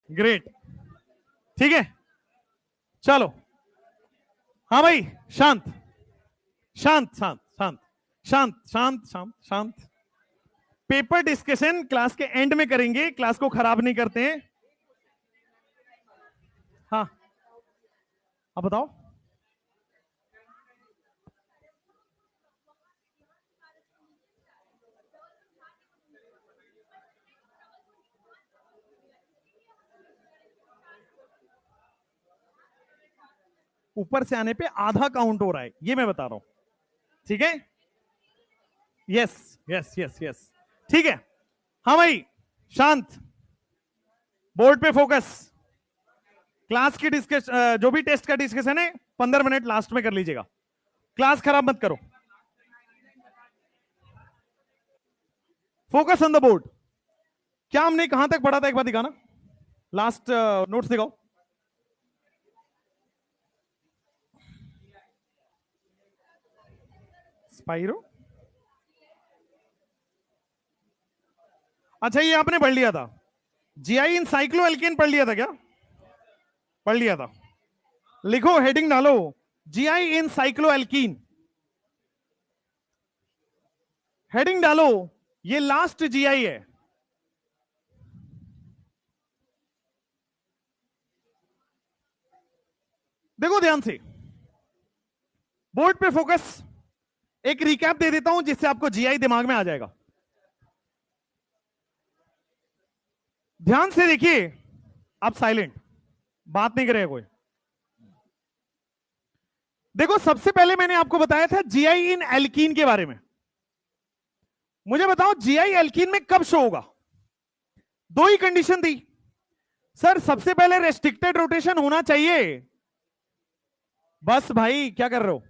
Great, ठीक है, चलो। हाँ भाई, शांत शांत शांत शांत शांत शांत शांत शांत। पेपर डिस्कशन क्लास के एंड में करेंगे, क्लास को खराब नहीं करते हैं। हाँ, अब बताओ। ऊपर से आने पे आधा काउंट हो रहा है, ये मैं बता रहा हूं, ठीक है। यस यस यस यस, ठीक है। हाँ भाई, शांत, बोर्ड पे फोकस। क्लास की डिस्कस, जो भी टेस्ट का डिस्कशन है 15 मिनट लास्ट में कर लीजिएगा, क्लास खराब मत करो। Focus on the board. क्या हमने कहां तक पढ़ा था, एक बार दिखाना, लास्ट नोट्स दिखाओ। स्पाइरो, अच्छा ये आपने पढ़ लिया था। जीआई इन साइक्लोएल्केन पढ़ लिया था क्या? पढ़ लिया था। लिखो, हेडिंग डालो, जीआई इन साइक्लोएल्कीन। हेडिंग डालो, ये लास्ट जीआई है। देखो ध्यान से, बोर्ड पे फोकस। एक रिकैप दे देता हूं जिससे आपको जीआई दिमाग में आ जाएगा। ध्यान से देखिए, आप साइलेंट, बात नहीं करेगा कोई। देखो, सबसे पहले मैंने आपको बताया था जीआई इन एल्कीन के बारे में। मुझे बताओ जीआई एल्कीन में कब शो होगा? दो ही कंडीशन थी सर। सबसे पहले रेस्ट्रिक्टेड रोटेशन होना चाहिए। बस भाई, क्या कर रहे हो?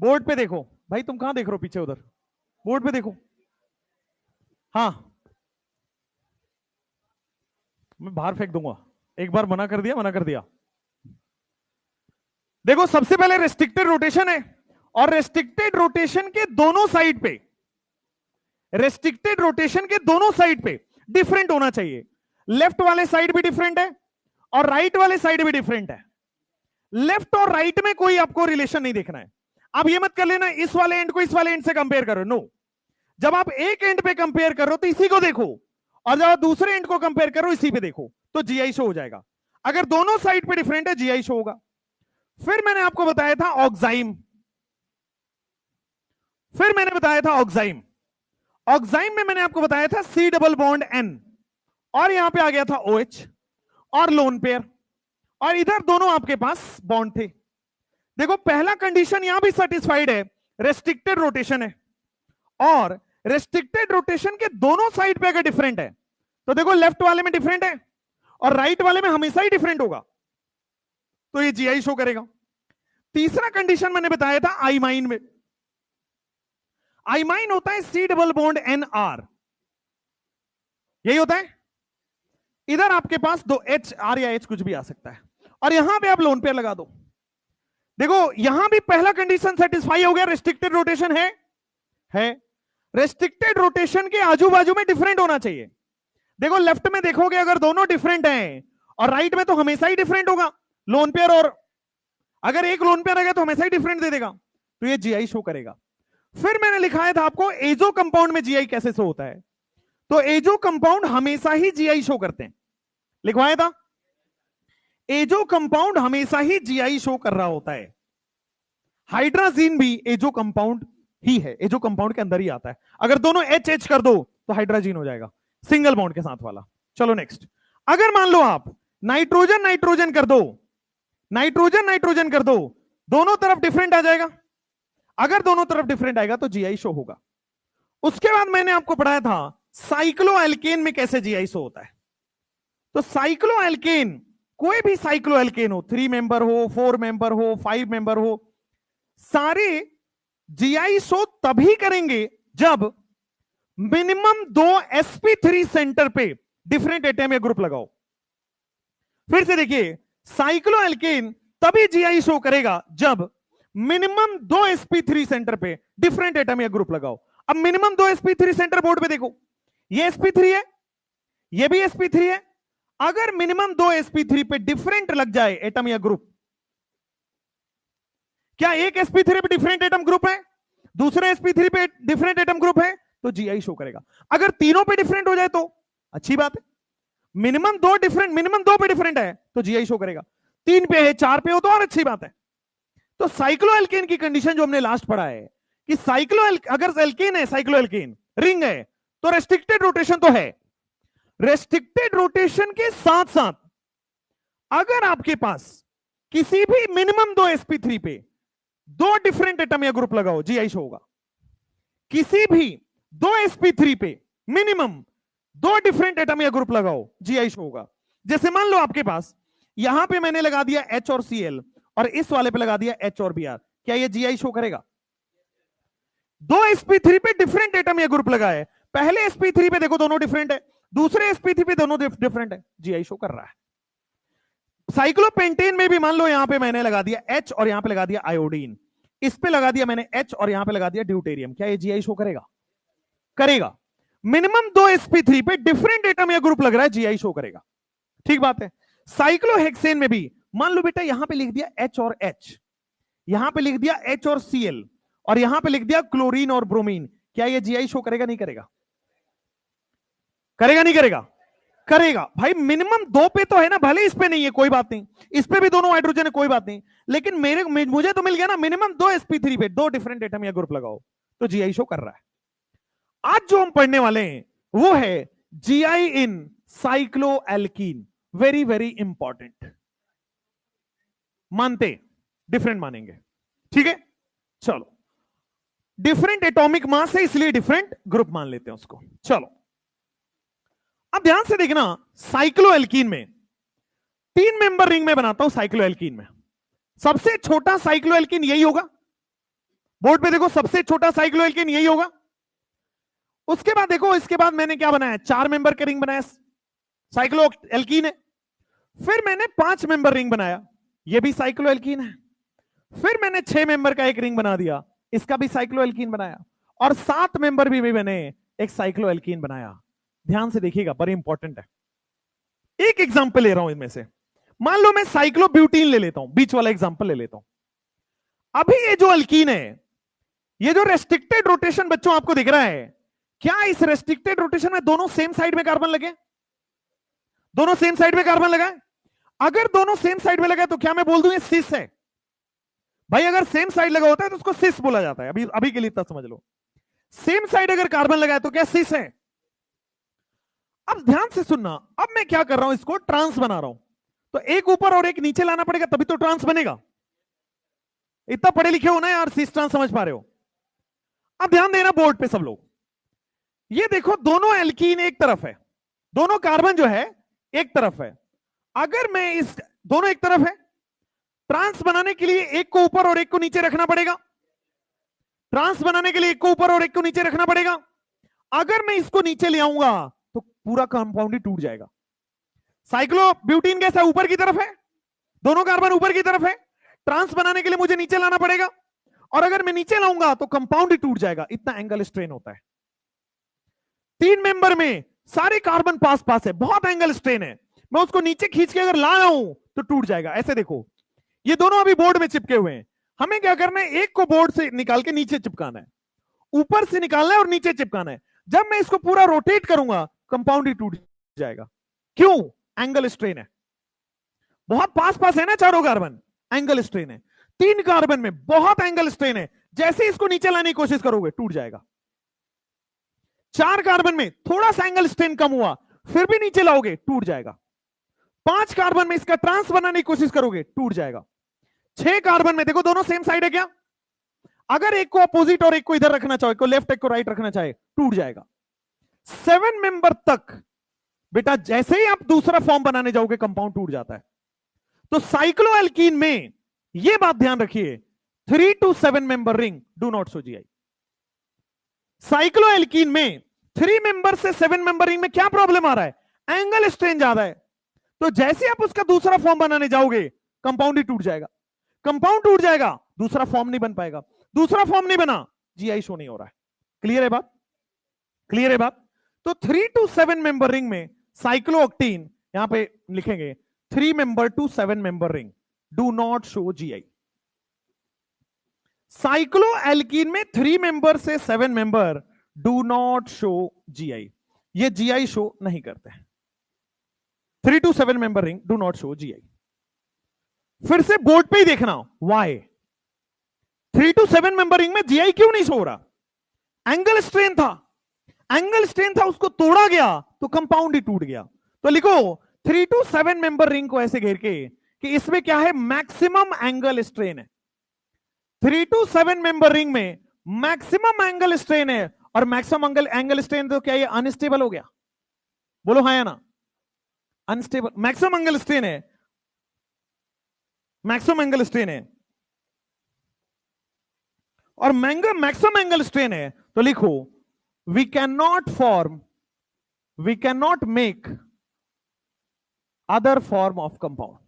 बोर्ड पे देखो भाई, तुम कहां देख रहे हो? पीछे उधर बोर्ड पे देखो। हाँ, मैं बाहर फेंक दूंगा। एक बार मना कर दिया, मना कर दिया। देखो, सबसे पहले रेस्ट्रिक्टेड रोटेशन है, और रेस्ट्रिक्टेड रोटेशन के दोनों साइड पे, रेस्ट्रिक्टेड रोटेशन के दोनों साइड पे डिफरेंट होना चाहिए। लेफ्ट वाले साइड भी डिफरेंट है और राइट वाले साइड भी डिफरेंट है। लेफ्ट और राइट में कोई आपको रिलेशन नहीं देखना है। आप ये मत कर लेना इस वाले एंड को इस वाले एंड से कंपेयर करो, नो। जब आप एक एंड पे कंपेयर करो तो इसी को देखो, और जब आप दूसरे एंड को कंपेयर करो इसी पे देखो, तो जीआई शो हो जाएगा। अगर दोनों साइड पे डिफरेंट है, जीआई शो होगा। फिर मैंने आपको बताया था ऑक्साइम। फिर मैंने बताया था ऑक्साइम। ऑक्साइम में मैंने आपको बताया था सी डबल बॉन्ड एन, और यहां पे आ गया था OH और लोन पेयर, और इधर दोनों आपके पास बॉन्ड थे। देखो, पहला कंडीशन यहां भी सेटिस्फाइड है, रेस्ट्रिक्टेड रोटेशन है, और रेस्ट्रिक्टेड रोटेशन के दोनों साइड पे अगर डिफरेंट है तो देखो, लेफ्ट वाले में डिफरेंट है और राइट वाले में हमेशा ही डिफरेंट होगा, तो ये जीआई शो करेगा। तीसरा कंडीशन मैंने बताया था आइमाइन में। आइमाइन होता है C double bond N R, यही होता है। इधर आपके पास दो H, R या H कुछ भी आ सकता है, और यहां पे आप लोन पेयर लगा दो। देखो, यहां भी पहला कंडीशन सेटिस्फाई हो गया, रेस्ट्रिक्टेड रोटेशन है। रेस्ट्रिक्टेड रोटेशन के आजू बाजू में डिफरेंट होना चाहिए। देखो, लेफ्ट में देखोगे अगर दोनों डिफरेंट हैं, और राइट में तो हमेशा ही डिफरेंट होगा लोन पेयर, और अगर एक लोन पेयर रहेगा तो हमेशा ही डिफरेंट दे देगा, तो ये जीआई शो करेगा। फिर मैंने लिखाया था आपको एजो कंपाउंड में जीआई कैसे शो होता है, तो एजो कंपाउंड हमेशा ही जीआई शो करते हैं, लिखवाया था। एजो कंपाउंड हमेशा ही जीआई शो कर रहा होता है। हाइड्राजीन भी एजो कंपाउंड ही है, एजो कंपाउंड के अंदर ही आता है। अगर दोनों H कर दो तो हाइड्राजीन हो जाएगा, सिंगल बॉन्ड के साथ वाला। चलो नेक्स्ट। अगर मान लो आप नाइट्रोजन नाइट्रोजन कर दो, नाइट्रोजन नाइट्रोजन कर दो, दोनों तरफ डिफरेंट आ जाएगा। अगर दोनों तरफ डिफरेंट आएगा तो जीआई शो होगा। उसके बाद मैंने आपको पढ़ाया था साइक्लोएल्केन में कैसे जीआई शो होता है। तो साइक्लोएल्केन, कोई भी साइक्लोएल्केन हो, 3 मेंबर हो, 4 मेंबर हो, 5 मेंबर हो, सारे जीआई शो तभी करेंगे जब मिनिमम 2 sp3 सेंटर पे डिफरेंट एटम या ग्रुप लगाओ। फिर से देखिए, साइक्लोएल्केन तभी जीआई शो करेगा जब मिनिमम 2 sp3 सेंटर पे डिफरेंट एटम या ग्रुप लगाओ। अब मिनिमम 2 sp3 सेंटर बोर्ड पे देखो, ये sp3 है, ये भी sp3 है। अगर मिनिमम 2 sp3 पे डिफरेंट लग जाए एटम या ग्रुप, क्या एक sp3 पे डिफरेंट एटम ग्रुप है, दूसरे sp3 पे डिफरेंट एटम ग्रुप है, तो जीआई शो करेगा। अगर तीनों पे डिफरेंट हो जाए तो अच्छी बात है, मिनिमम दो पे डिफरेंट है तो जीआई शो करेगा, 3 पे है 4 पे हो तो और अच्छी बात है। तो साइक्लोएल्केन की कंडीशन जो हमने लास्ट पढ़ा है कि अगर एल्केन है, साइक्लोएल्केन रिंग है, तो रेस्ट्रिक्टेड रोटेशन तो है। रेस्ट्रिक्टेड रोटेशन के साथ साथ अगर आपके पास किसी भी मिनिमम 2 sp3 पे 2 डिफरेंट एटम या ग्रुप लगाओ, जीआई शो होगा। किसी भी 2 sp3 पे मिनिमम 2 डिफरेंट एटम या ग्रुप लगाओ, जीआई शो होगा। जैसे मान लो आपके पास यहां पे मैंने लगा दिया H और Cl और इस वाले पे लगा दिया H और Br, क्या ये जीआई शो करेगा? 2 sp3 पे डिफरेंट एटम या ग्रुप लगाए, पहले sp3 पे देखो दोनों डिफरेंट है, दूसरे sp3 पे दोनों डिफरेंट है, जीआई शो कर रहा है। साइक्लोपेंटेन में भी मान लो यहां पे मैंने लगा दिया H और यहां पे लगा दिया आयोडीन, इस पे लगा दिया मैंने H और यहां पे लगा दिया ड्यूटेरियम, क्या ये जीआई शो करेगा? करेगा। मिनिमम 2 sp3 पे डिफरेंट एटम या ग्रुप लग रहा है, जीआई शो करेगा। ठीक बात है। साइक्लोहेक्सेन में भी मान लो बेटा यहां पे लिख दिया H और H, यहां पे लिख दिया H और Cl और यहां पे लिख दिया क्लोरीन और ब्रोमीन, क्या ये जीआई शो करेगा? नहीं करेगा? करेगा नहीं करेगा? करेगा। भाई मिनिमम 2 पे तो है ना, भले इस पे नहीं है कोई बात नहीं, इस पे भी दोनों हाइड्रोजन है कोई बात नहीं, लेकिन मुझे तो मिल गया ना मिनिमम 2 sp3 पे 2 डिफरेंट एटम या ग्रुप लगाओ तो जीआई शो कर रहा है। आज जो हम पढ़ने वाले हैं वो है GI in cycloalkene, very very important. मानते डिफरेंट मानेंगे, ठीक है? चलो, डिफरेंट एटॉमिक मास है इसलिए डिफरेंट ग्रुप मान लेते हैं उसको। चलो अब ध्यान से देखना, साइक्लोएल्कीन में 3 मेंबर रिंग में बनाता हूं। साइक्लोएल्कीन में सबसे छोटा साइक्लोएल्कीन यही होगा, बोर्ड पे देखो सबसे छोटा साइक्लोएल्कीन यही होगा। उसके बाद देखो, इसके बाद मैंने क्या बनाया, 4 मेंबर का रिंग बनाया, साइक्लोएल्कीन है। फिर मैंने 5 मेंबर रिंग बनाया, यह भी साइक्लोएल्कीन है। फिर मैंने 6 मेंबर का एक रिंग बना दिया, इसका भी साइक्लोएल्कीन बनाया। और 7 मेंबर भी मैंने एक साइक्लोएल्कीन बनाया। ध्यान से देखिएगा, बड़ी इंपॉर्टेंट है। एक एग्जांपल ले रहा हूं इनमें से, मान लो मैं साइक्लोब्यूटीन ले लेता हूं, बीच वाला एग्जांपल ले लेता हूं। अभी ये जो अल्कीन है, ये जो रेस्ट्रिक्टेड रोटेशन बच्चों आपको दिख रहा है, क्या इस रेस्ट्रिक्टेड रोटेशन में दोनों सेम साइड में कार्बन लगे? दोनों सेम साइड में कार्बन लगा है? अगर दोनों सेम साइड में लगा तो क्या मैं बोल दूं ये सिस है? भाई अगर सेम साइड लगा होता है तो उसको सिस बोला जाता है। अभी के लिए इतना समझ लो, सेम साइड अगर कार्बन लगा है तो क्या सिस है? अब ध्यान से सुनना, अब मैं क्या कर रहा हूं, इसको ट्रांस बना रहा हूं, तो एक ऊपर और एक नीचे लाना पड़ेगा तभी तो ट्रांस बनेगा। इतना पढ़े लिखे हो ना यार, सिस ट्रांस समझ पा रहे हो? अब ध्यान देना बोर्ड पे सब लोग, ये देखो दोनों एल्कीन एक तरफ है, दोनों कार्बन जो है एक तरफ है। अगर मैं इस दोनों एक तरफ है, ट्रांस बनाने के लिए एक को ऊपर और एक को नीचे रखना पड़ेगा। ट्रांस बनाने के लिए एक को ऊपर और एक को नीचे रखना पड़ेगा। अगर मैं इसको नीचे ले आऊंगा तो पूरा कंपाउंड ही टूट जाएगा। साइक्लोब्यूटीन कैसा ऊपर की तरफ है, दोनों कार्बन ऊपर की तरफ है, ट्रांस बनाने के लिए मुझे नीचे लाना पड़ेगा, और अगर मैं नीचे लाऊंगा तो कंपाउंड ही टूट जाएगा, इतना एंगल स्ट्रेन होता है। 3 मेंबर में सारे कार्बन पास पास है, बहुत एंगल स्ट्रेन है, मैं उसको नीचे खींच के अगर ला रहा हूं तो टूट जाएगा। ऐसे देखो, ये दोनों अभी बोर्ड में चिपके हुए हैं, हमें क्या करना है, एक को बोर्ड से निकाल के नीचे चिपकाना है, ऊपर से निकालना है और नीचे चिपकाना है। जब मैं इसको पूरा रोटेट करूंगा कंपाउंड ही टूट जाएगा। क्यों? एंगल स्ट्रेन है, बहुत पास पास है ना चारों कार्बन, एंगल स्ट्रेन है। 3 कार्बन में बहुत एंगल स्ट्रेन है, जैसे इसको नीचे लाने की कोशिश करोगे टूट जाएगा। 4 कार्बन में थोड़ा सा एंगल स्ट्रेन कम हुआ, फिर भी नीचे लाओगे टूट जाएगा। 5 कार्बन में इसका ट्रांस बनाने की कोशिश करोगे टूट जाएगा। 6 कार्बन में देखो दोनों सेम साइड है क्या, अगर एक को अपोजिट और एक को इधर रखना चाहो, एक को लेफ्ट एक को राइट रखना चाहे टूट जाएगा। 7 मेंबर तक बेटा जैसे ही आप दूसरा फॉर्म बनाने जाओगे कंपाउंड टूट जाता है। तो साइक्लोएल्कीन में यह बात ध्यान रखिए, 3 to 7 member ring do not show GI. Cycloalkene में 3 मेंबर से 7 मेंबर रिंग में क्या प्रॉब्लम आ रहा है, एंगल स्ट्रेन ज्यादा है। तो जैसे आप उसका दूसरा फॉर्म बनाने जाओगे कंपाउंड ही टूट जाएगा। कंपाउंड टूट जाएगा, दूसरा फॉर्म नहीं बन पाएगा, दूसरा फॉर्म नहीं बना, जीआई शो नहीं हो रहा है। क्लियर है बात? क्लियर है बात? तो 3 to 7 मेंबर रिंग में साइक्लोऑक्टेन यहां पे लिखेंगे 3 member to 7 member ring do not show GI. Cycloalkene में 3 मेंबर से 7 member do not show GI, ये जीआई शो नहीं करते हैं। 3 to 7 member ring do not show GI. फिर से बोर्ड पे ही देखना वाई 3 to 7 मेंबर रिंग में जीआई क्यों नहीं शो हो रहा? एंगल स्ट्रेन था, एंगल स्ट्रेन था, उसको तोड़ा गया तो कंपाउंड ही टूट गया। तो लिखो 3 to 7 मेंबर रिंग को ऐसे घेर के कि इसमें क्या है, मैक्सिमम एंगल स्ट्रेन है। 3 to 7 मेंबर रिंग में मैक्सिमम एंगल स्ट्रेन है, और मैक्सिमम एंगल स्ट्रेन तो क्या ये अनस्टेबल हो गया? बोलो हाँ या ना? अनस्टेबल, मैक्सिमम एंगल स्ट्रेन है, मैक्सिमम एंगल स्ट्रेन है, और मैक्सिमम एंगल स्ट्रेन है तो लिखो we can not make other form of compound.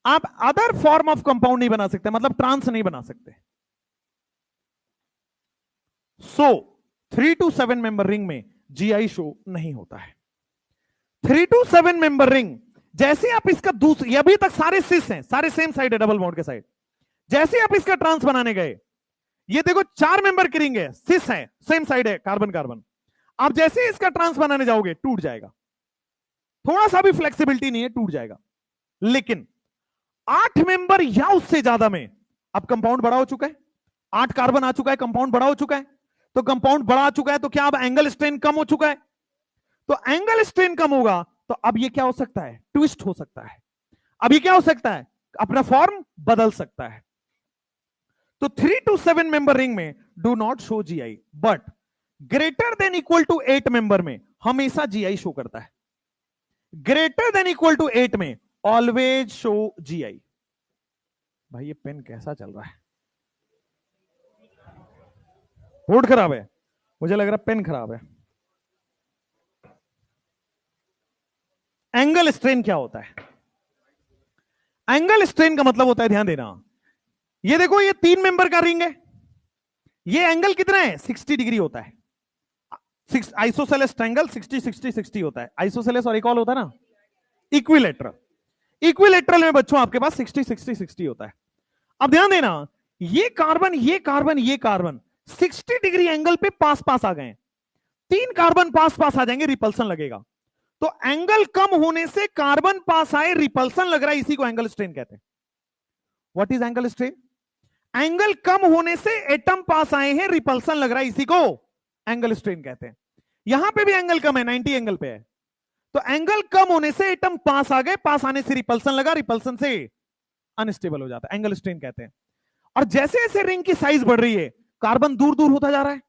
आप अदर फॉर्म ऑफ कंपाउंड नहीं बना सकते, मतलब ट्रांस नहीं बना सकते। सो 3 to 7 मेंबर रिंग में जीआई शो नहीं होता है। 3 to 7 मेंबर रिंग, जैसे आप इसका दूसरी, अभी तक सारे सिस हैं, सारे सेम साइड है डबल बॉन्ड के साइड, जैसे आप इसका ट्रांस बनाने गए, ये देखो 4 मेंबर की रिंग है, सिस है, सेम साइड है, कार्बन कार्बन, आप जैसे इसका ट्रांस बनाने जाओगे टूट जाएगा, थोड़ा सा भी फ्लेक्सिबिलिटी नहीं है, टूट जाएगा। लेकिन 8 मेंबर या उससे ज्यादा में अब कंपाउंड बड़ा हो चुका है, 8 कार्बन आ चुका है, कंपाउंड बड़ा हो चुका है, तो कंपाउंड बड़ा आ चुका है तो क्या अब एंगल स्ट्रेन कम हो चुका है? तो एंगल स्ट्रेन कम होगा तो अब ये क्या हो सकता है, ट्विस्ट हो सकता है, अब ये क्या हो सकता है, अपना फॉर्म बदल सकता है। तो 3 to 7 मेंबर रिंग में do not show GI, but greater than equal to 8 member में हमेशा जीआई शो करता है। ग्रेटर देन इक्वल टू 8 में ऑलवेज शो जीआई। भाई ये पेन कैसा चल रहा है? बोर्ड खराब है, मुझे लग रहा है पेन खराब है। एंगल स्ट्रेन क्या होता है? एंगल स्ट्रेन का मतलब होता है, ध्यान देना, ये देखो ये 3 मेंबर का रिंग है, ये एंगल कितना है, 60 डिग्री होता है। आइसोसेलेस ट्रायंगल 60-60-60 होता है, आइसोसेलेस और एक और होता है ना इक्विलेटरल। इक्विलेटरल में बच्चों आपके पास 60-60-60 होता है। अब ध्यान देना, ये कार्बन ये कार्बन ये कार्बन 60 डिग्री एंगल पे पास पास आ गए, 3 कार्बन पास पास आ जाएंगे, रिपल्सन लगेगा। तो एंगल कम होने से कार्बन पास आए, रिपल्सन लग रहा है, इसी को एंगल स्ट्रेन कहते हैं। What is angle strain? Angle कम होने से एटम पास आए हैं, रिपल्सन लग रहा है, इसी को एंगल स्ट्रेन कहते हैं। यहां पे भी एंगल कम है, 90 एंगल पे है, तो एंगल कम होने से एटम पास आ गए, पास आने से रिपल्सन लगा, रिपल्सन से अनस्टेबल हो जाता है, एंगल स्ट्रेन कहते हैं। और जैसे जैसे रिंग की साइज बढ़ रही है, कार्बन दूर दूर होता जा रहा है,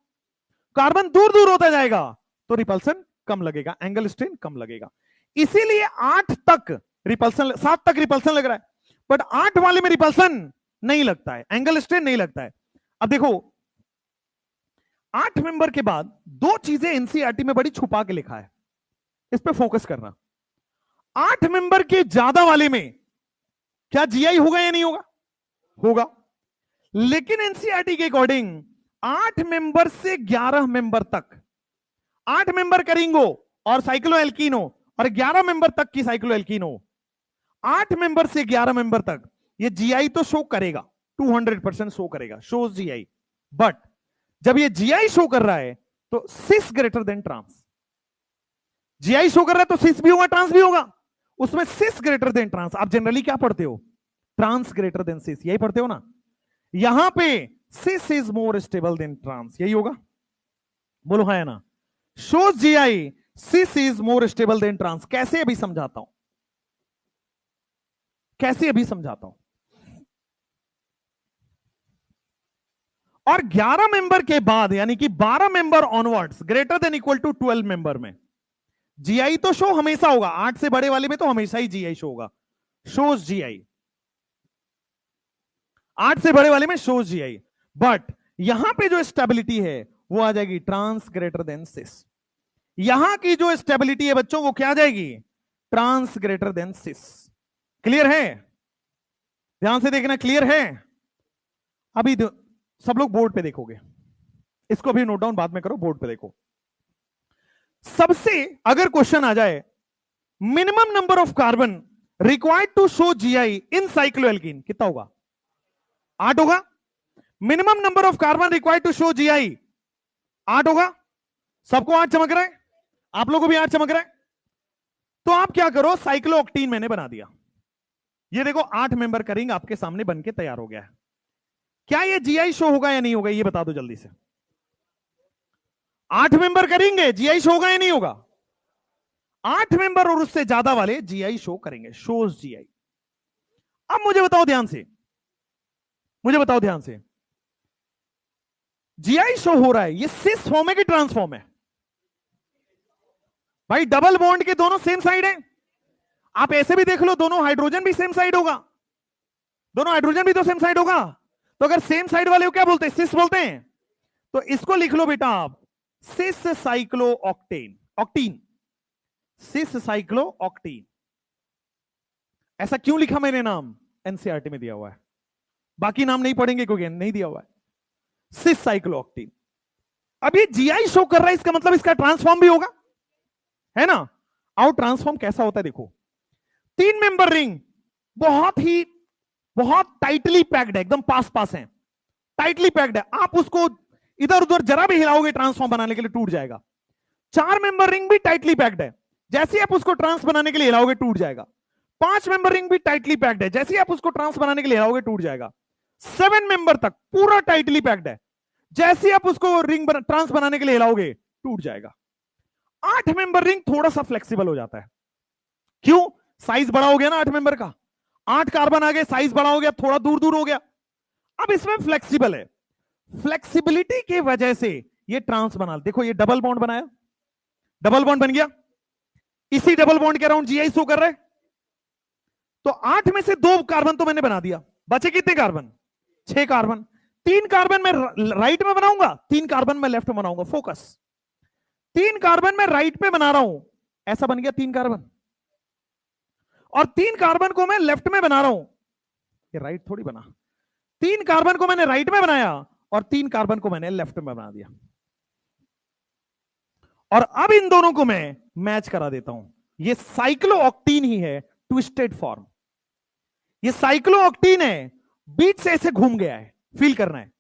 कार्बन दूर दूर होता जाएगा तो रिपल्सन कम लगेगा, एंगल स्ट्रेन कम लगेगा। इसीलिए 8 तक रिपल्सन, 7 तक रिपल्सन लग रहा है, बट 8 वाले में रिपल्सन नहीं लगता है, एंगल स्ट्रेन नहीं लगता है। अब देखो 8 मेंबर के बाद 2 चीजें एनसीईआरटी में बड़ी छुपा के लिखा है, इस पे फोकस करना। 8 मेंबर के ज्यादा वाले में क्या जीआई होगा या नहीं होगा? होगा। लेकिन एनसीईआरटी के अकॉर्डिंग 8 मेंबर से 11 मेंबर तक, 8 मेंबर का रिंग हो और साइक्लोएल्कीन हो, और 11 मेंबर तक की साइक्लोएल्कीन हो, 8 मेंबर से 11 मेंबर तक ये जीआई तो शो करेगा, 200% शो करेगा, शोज जीआई। बट जब ये जीआई शो कर रहा है तो cis greater than trans, GI show कर रहा है तो सिस भी होगा, ट्रांस भी होगा, उसमें सिस ग्रेटर देन ट्रांस। आप जनरली क्या पढ़ते हो? ट्रांस ग्रेटर देन सिस, यही पढ़ते हो ना। यहां पे cis is more stable than trans, यही होगा, बोलो हाँ या ना। Shows GI cis is more stable than trans. कैसे? अभी समझाता हूं, कैसे अभी समझाता हूं। और 11 मेंबर के बाद यानी कि 12 member onwards greater than equal to 12 member में जीआई तो शो हमेशा होगा, 8 से बड़े वाले में तो हमेशा ही जीआई शो होगा, शोज जीआई, 8 से बड़े वाले में शोज जीआई। बट यहां पे जो स्टेबिलिटी है वो आ जाएगी ट्रांस ग्रेटर देन सिस। यहां की जो स्टेबिलिटी है बच्चों वो क्या आ जाएगी? ट्रांस ग्रेटर देन सिस। क्लियर है? ध्यान से देखना, क्लियर है? अभी सब लोग बोर्ड पे देखोगे, इसको अभी नोट डाउन बाद में करो, बोर्ड पे देखो। सबसे अगर क्वेश्चन आ जाए, minimum number of carbon required to show GI in cycloalkene कितना होगा? 8 होगा। Minimum number of carbon required to show GI 8 होगा। सबको 8 चमक रहा है, आप लोगों को भी 8 चमक रहा है। तो आप क्या करो, साइक्लोऑक्टीन मैंने बना दिया। ये देखो 8 मेंबर का रिंग आपके सामने बनके तैयार हो गया है। क्या ये जीआई शो होगा या नहीं होगा, ये बता दो जल्दी से। 8 मेंबर का रिंग है, जीआई शो होगा या नहीं होगा? 8 मेंबर और उससे ज्यादा वाले जीआई शो करेंगे, शोज जीआई। अब मुझे बताओ ध्यान से, मुझे बताओ ध्यान से, जीआई शो हो रहा है, ये सिस फॉर्म है कि ट्रांसफॉर्म है? भाई डबल बॉन्ड के दोनों सेम साइड है। आप ऐसे भी देख लो, दोनों हाइड्रोजन भी सेम साइड होगा, दोनों हाइड्रोजन भी तो सेम साइड होगा। तो अगर सेम साइड वाले को क्या बोलते हैं? सिस बोलते हैं। तो इसको लिख लो बेटा आप, सिस साइक्लो ऑक्टेन, ऑक्टीन, सिस साइक्लो ऑक्टीन। ऐसा क्यों लिखा मैंने नाम? एनसीईआरटी में दिया हुआ है, बाकी नाम नहीं पढ़ेंगे क्योंकि नहीं दिया हुआ है। सिस साइक्लो ऑक्टीन। अब ये जीआई शो कर रहा है, इसका मतलब इसका ट्रांसफॉर्म भी होगा, है ना? आओ ट्रांसफॉर्म कैसा होता है देखो। 3 मेंबर रिंग बहुत टाइटली पैक्ड है, एकदम पास पास है, टाइटली पैक्ड है। आप उसको इधर उधर जरा भी हिलाओगे ट्रांस बनाने के लिए टूट जाएगा। 4 मेंबर रिंग भी टाइटली पैक्ड है, जैसे आप उसको ट्रांस बनाने के लिए हिलाओगे टूट जाएगा। 5 मेंबर रिंग भी टाइटली पैक्ड है, जैसे आप उसको ट्रांस बनाने के लिए हिलाओगे टूट जाएगा। 7 मेंबर तक पूरा टाइटली पैक्ड है, जैसे आप उसको रिंग ट्रांस बनाने के लिए हिलाओगे टूट जाएगा। 8 मेंबर रिंग थोड़ा सा फ्लेक्सिबल हो जाता है, क्यों? साइज बड़ा हो गया ना 8 मेंबर का, 8 कार्बन आ गए, साइज बड़ा हो गया, थोड़ा दूर दूर हो गया। अब इसमें फ्लेक्सिबल है, फ्लेक्सिबिलिटी की वजह से ये ट्रांस बना। देखो ये डबल बॉन्ड बनाया, डबल बॉन्ड बन गया, इसी डबल बॉन्ड के अराउंड जीआई शो कर रहे। तो 8 में से 2 कार्बन तो मैंने बना दिया, बचे कितने कार्बन? 6 कार्बन। 3 कार्बन मैं राइट में बनाऊंगा, 3 कार्बन मैं लेफ्ट में बनाऊंगा। फोकस, 3 कार्बन मैं राइट में बना रहा हूं, ऐसा बन गया 3 कार्बन, और 3 कार्बन को मैं लेफ्ट में बना रहा हूं, ये राइट थोड़ी बना। 3 कार्बन को मैंने राइट में बनाया और 3 कार्बन को मैंने लेफ्ट में बना दिया। और अब इन दोनों को मैं मैच करा देता हूं। ये साइक्लोऑक्टीन ही है, ट्विस्टेड फॉर्म। ये साइक्लोऑक्टीन है, बीच से ऐसे घूम गया है, फील करना है।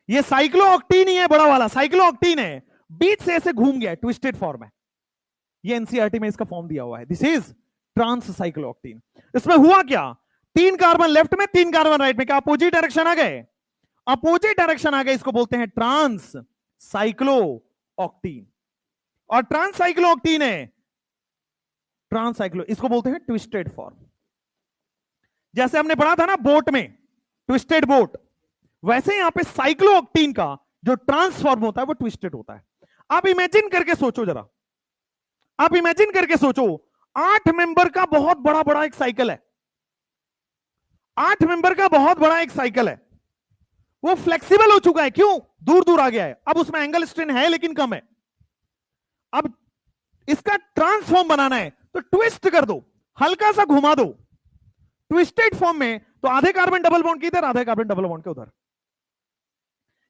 ये साइक्लोऑक्टीन ही है, बड़ा वाला साइक्लोऑक्टीन है, बीच से ऐसे घूम गया है, ट्विस्टेड फॉर्म है। ये एनसीईआरटी में इसका फॉर्म दिया हुआ है, दिस इज ट्रांस साइक्लोऑक्टीन। इसमें हुआ क्या? 3 कार्बन लेफ्ट में, 3 कार्बन राइट में, क्या अपोजिट डायरेक्शन आ गए? अपोजिट डायरेक्शन आ गए, इसको बोलते हैं ट्रांस साइक्लोऑक्टीन। और ट्रांस साइक्लोऑक्टीन है, ट्रांस साइक्लो, इसको बोलते हैं ट्विस्टेड फॉर्म। जैसे हमने पढ़ा था ना बोट में, ट्विस्टेड बोट, वैसे यहां पे साइक्लोऑक्टीन का जो ट्रांसफॉर्म होता है वो ट्विस्टेड होता है। आप इमेजिन करके सोचो जरा, आप इमेजिन करके सोचो, 8 मेंबर का बहुत बड़ा बड़ा एक साइकिल है, 8 मेंबर का बहुत बड़ा एक साइकिल है, वो फ्लेक्सिबल हो चुका है, क्यों? दूर दूर आ गया है, अब उसमें एंगल स्ट्रेन है लेकिन कम है। अब इसका ट्रांसफॉर्म बनाना है तो ट्विस्ट कर दो, हल्का सा घुमा दो। ट्विस्टेड फॉर्म में तो आधे कार्बन डबल बॉन्ड के इधर, आधे कार्बन डबल बॉन्ड के उधर।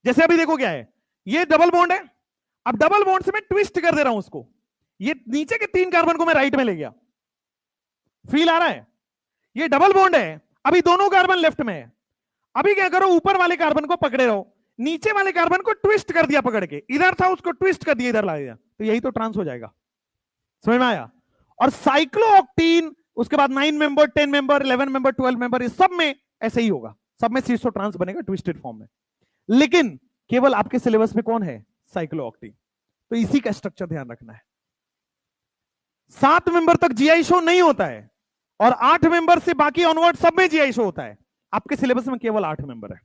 जैसे अभी देखो क्या है, ये डबल बॉन्ड है, अब डबल बॉन्ड से मैं ट्विस्ट कर दे रहा हूं उसको, ये नीचे के 3 कार्बन को मैं राइट में ले गया, फील आ रहा है? ये डबल बॉन्ड है, अभी दोनों कार्बन लेफ्ट में है। अभी क्या करो, ऊपर वाले कार्बन को पकड़े रहो, नीचे वाले कार्बन को ट्विस्ट कर दिया पकड़ के, इधर था उसको ट्विस्ट कर दिया, इधर ला दिया, तो यही तो ट्रांस हो जाएगा। समझ में आया? और साइक्लोऑक्टीन, उसके बाद 9 मेंबर, 10 मेंबर, 11 मेंबर, 12 मेंबर, इस सब में ऐसे ही होगा, सब में सीसो ट्रांस बनेगा ट्विस्टेड फॉर्म में। लेकिन केवल आपके सिलेबस में कौन है? साइक्लोऑक्टीन। तो इसी का स्ट्रक्चर ध्यान रखना है। 7 मेंबर तक जीआई शो नहीं होता है, और 8 मेंबर से बाकी ऑनवर्ड सब में जीआई शो होता है। आपके सिलेबस में केवल 8 मेंबर है,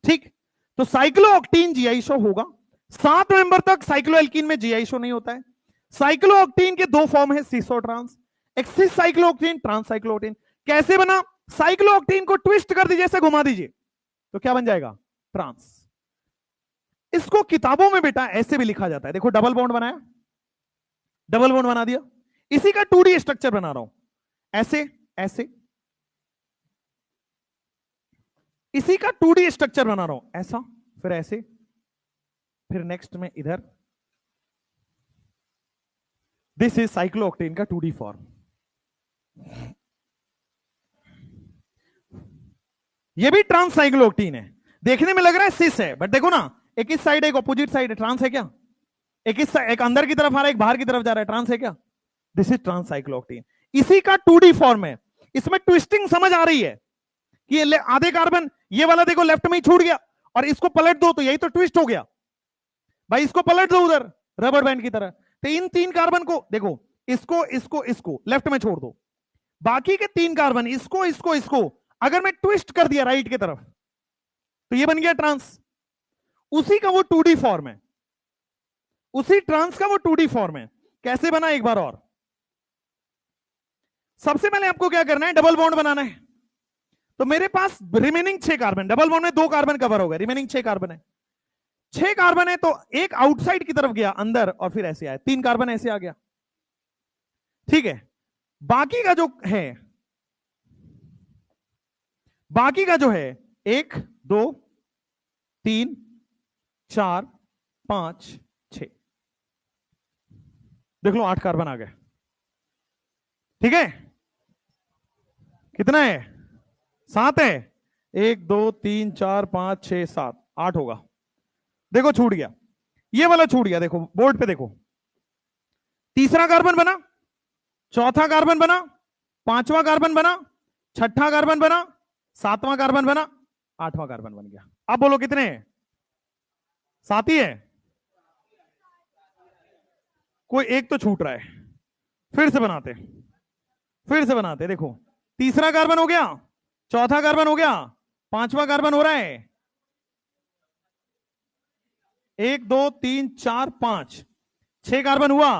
ठीक? तो साइक्लोऑक्टीन जीआई शो होगा। 7 मेंबर तक साइक्लोएल्कीन में जीआई शो नहीं होता है। साइक्लोऑक्टीन के 2 फॉर्म है, सिसो ट्रांस, एक सिस साइक्लोऑक्टीन, ट्रांस साइक्लोऑक्टीन। कैसे बना? साइक्लोऑक्टीन को ट्विस्ट कर दीजिए, ऐसे घुमा दीजिए, तो क्या बन जाएगा? ट्रांस। इसको किताबों में बेटा ऐसे भी लिखा जाता है, देखो डबल बॉन्ड बनाया, डबल बॉन्ड बना दिया, इसी का 2D स्ट्रक्चर बना रहा हूं, ऐसे ऐसे, इसी का 2D स्ट्रक्चर बना रहा हूं, ऐसा, फिर ऐसे, फिर नेक्स्ट में इधर, दिस इज साइक्लोऑक्टेन का 2D फॉर्म। ये भी ट्रांस साइक्लोऑक्टेन है, देखने में लग रहा है सिस है, बट देखो ना, एक इस साइड एक अपोजिट साइड है, ट्रांस है क्या? एक इस एक अंदर की तरफ आ रहा है, एक बाहर की तरफ जा रहा है, ट्रांस है क्या? This is trans cyclooctane. इसी का 2D फॉर्म है। इसमें ट्विस्टिंग समझ आ रही है कि ये आधे कार्बन, ये वाला देखो लेफ्ट में ही छूट गया, और इसको पलट दो तो यही तो ट्विस्ट हो गया भाई, इसको पलट दो उधर रबर बैंड की तरह। तो इन 3 कार्बन को देखो, इसको इसको इसको लेफ्ट में छोड़ दो, बाकी के 3 कार्बन इसको इसको इसको अगर मैं ट्विस्ट कर दिया राइट की तरफ, तो ये बन गया ट्रांस। उसी का वो 2D फॉर्म है, उसी ट्रांस का वो 2D फॉर्म है। कैसे बना, एक बार और। सबसे पहले आपको क्या करना है, डबल बॉन्ड बनाना है। तो मेरे पास रिमेनिंग 6 कार्बन, डबल बॉन्ड में 2 कार्बन कवर हो गए, रिमेनिंग 6 कार्बन है। 6 कार्बन है, तो एक आउटसाइड की तरफ गया अंदर, और फिर ऐसे आया, 3 कार्बन ऐसे आ गया, ठीक है। बाकी का जो है, बाकी का जो है 1 2 3 4 5 6, देख लो 8 कार्बन आ गए, ठीक है। कितना है, 7 है, 1 2 3 4 5 6 7 8 होगा। देखो छूट गया, ये वाला छूट गया, देखो बोर्ड पे देखो, तीसरा कार्बन बना, चौथा कार्बन बना, पांचवा कार्बन बना, छठा कार्बन बना, सातवां कार्बन बना, आठवां कार्बन बन गया। अब बोलो कितने हैं, 7 ही है, कोई एक तो छूट रहा है। फिर से बनाते, फिर से बनाते, देखो तीसरा कार्बन हो गया, चौथा कार्बन हो गया, पांचवा कार्बन हो रहा है, 1 2 3 4 5 6 कार्बन हुआ,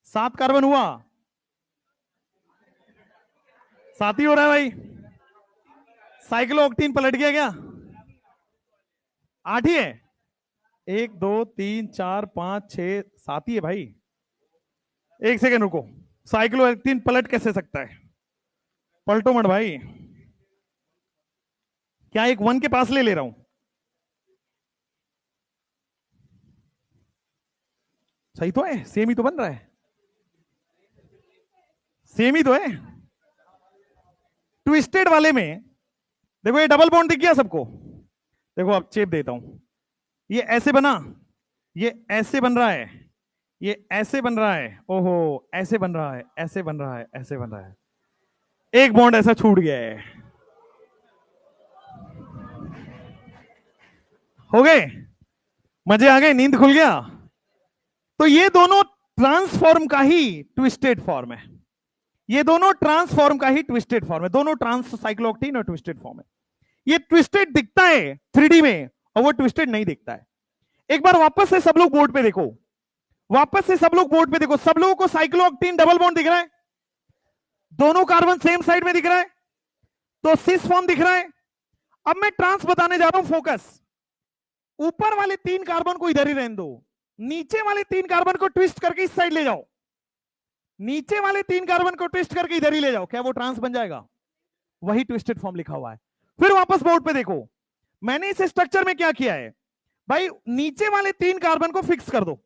7 कार्बन हुआ, 7 ही हो रहा है भाई। साइक्लोऑक्टेन पलट गया क्या, 8 ही है, 1 2 3 4 5 6 7 ही है भाई। एक सेकेंड रुको, साइक्लोऑक्टेन पलट कैसे सकता है, पलटो मत भाई, क्या एक 1 के पास ले रहा हूं, सही तो है, सेम ही तो बन रहा है, सेम ही तो है। ट्विस्टेड वाले में देखो, ये डबल बॉन्ड दिख गया सबको, देखो अब चेप देता हूं, ये ऐसे बना, ये ऐसे बन रहा है, ये ऐसे बन रहा है, ओहो ऐसे बन रहा है, ऐसे बन रहा है, ऐसे बन रहा है, एक बॉन्ड ऐसा छूट गया है, हो गए, मजे आ गए, नींद खुल गया। तो ये दोनों ट्रांसफॉर्म का ही ट्विस्टेड फॉर्म है, ये दोनों ट्रांसफॉर्म का ही ट्विस्टेड फॉर्म है, दोनों ट्रांस साइक्लोऑक्टेन और ट्विस्टेड फॉर्म है। ये ट्विस्टेड दिखता है 3D में, और वो ट्विस्टेड नहीं दिखता है। एक बार वापस से सब लोग बोर्ड पे देखो, वापस से सब लोग बोर्ड पे देखो, सब लोगों को साइक्लोऑक्टेन डबल बॉन्ड दिख रहा है, दोनों कार्बन सेम साइड में दिख रहा है, तो सिस फॉर्म दिख रहा है। अब मैं ट्रांस बताने जा रहा हूं, फोकस। ऊपर वाले 3 कार्बन को इधर ही रहने दो, नीचे वाले 3 कार्बन को ट्विस्ट करके इस साइड ले जाओ, नीचे वाले 3 कार्बन को ट्विस्ट करके इधर ही ले जाओ, क्या वो ट्रांस बन जाएगा? वही ट्विस्टेड फॉर्म लिखा हुआ है। फिर वापस बोर्ड पे देखो, मैंने इस स्ट्रक्चर में क्या किया है भाई, नीचे वाले 3 कार्बन को फिक्स कर दो,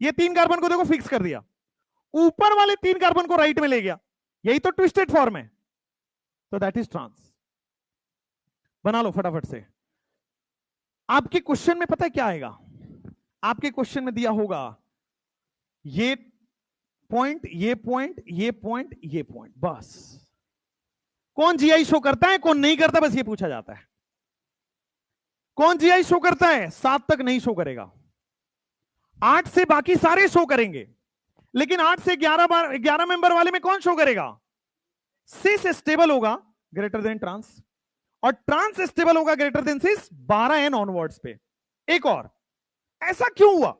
ये 3 कार्बन को देखो फिक्स कर दिया, ऊपर वाले 3 कार्बन को राइट में ले गया, यही तो ट्विस्टेड फॉर्म है, तो दैट इज ट्रांस। बना लो फटाफट से। आपके क्वेश्चन में पता है क्या आएगा, आपके क्वेश्चन में दिया होगा ये पॉइंट, ये पॉइंट, ये पॉइंट, ये पॉइंट, बस। कौन जीआई शो करता है, कौन नहीं करता, बस ये पूछा जाता है। कौन जीआई शो करता है, 7 तक नहीं शो करेगा, 8 से बाकी सारे शो करेंगे, लेकिन 8 से 11 मेंबर वाले में कौन शो करेगा? सिस स्टेबल होगा ग्रेटर देन ट्रांस, और ट्रांस स्टेबल होगा ग्रेटर देन सिस 12 एन ऑनवर्ड्स पे। एक और, ऐसा क्यों हुआ,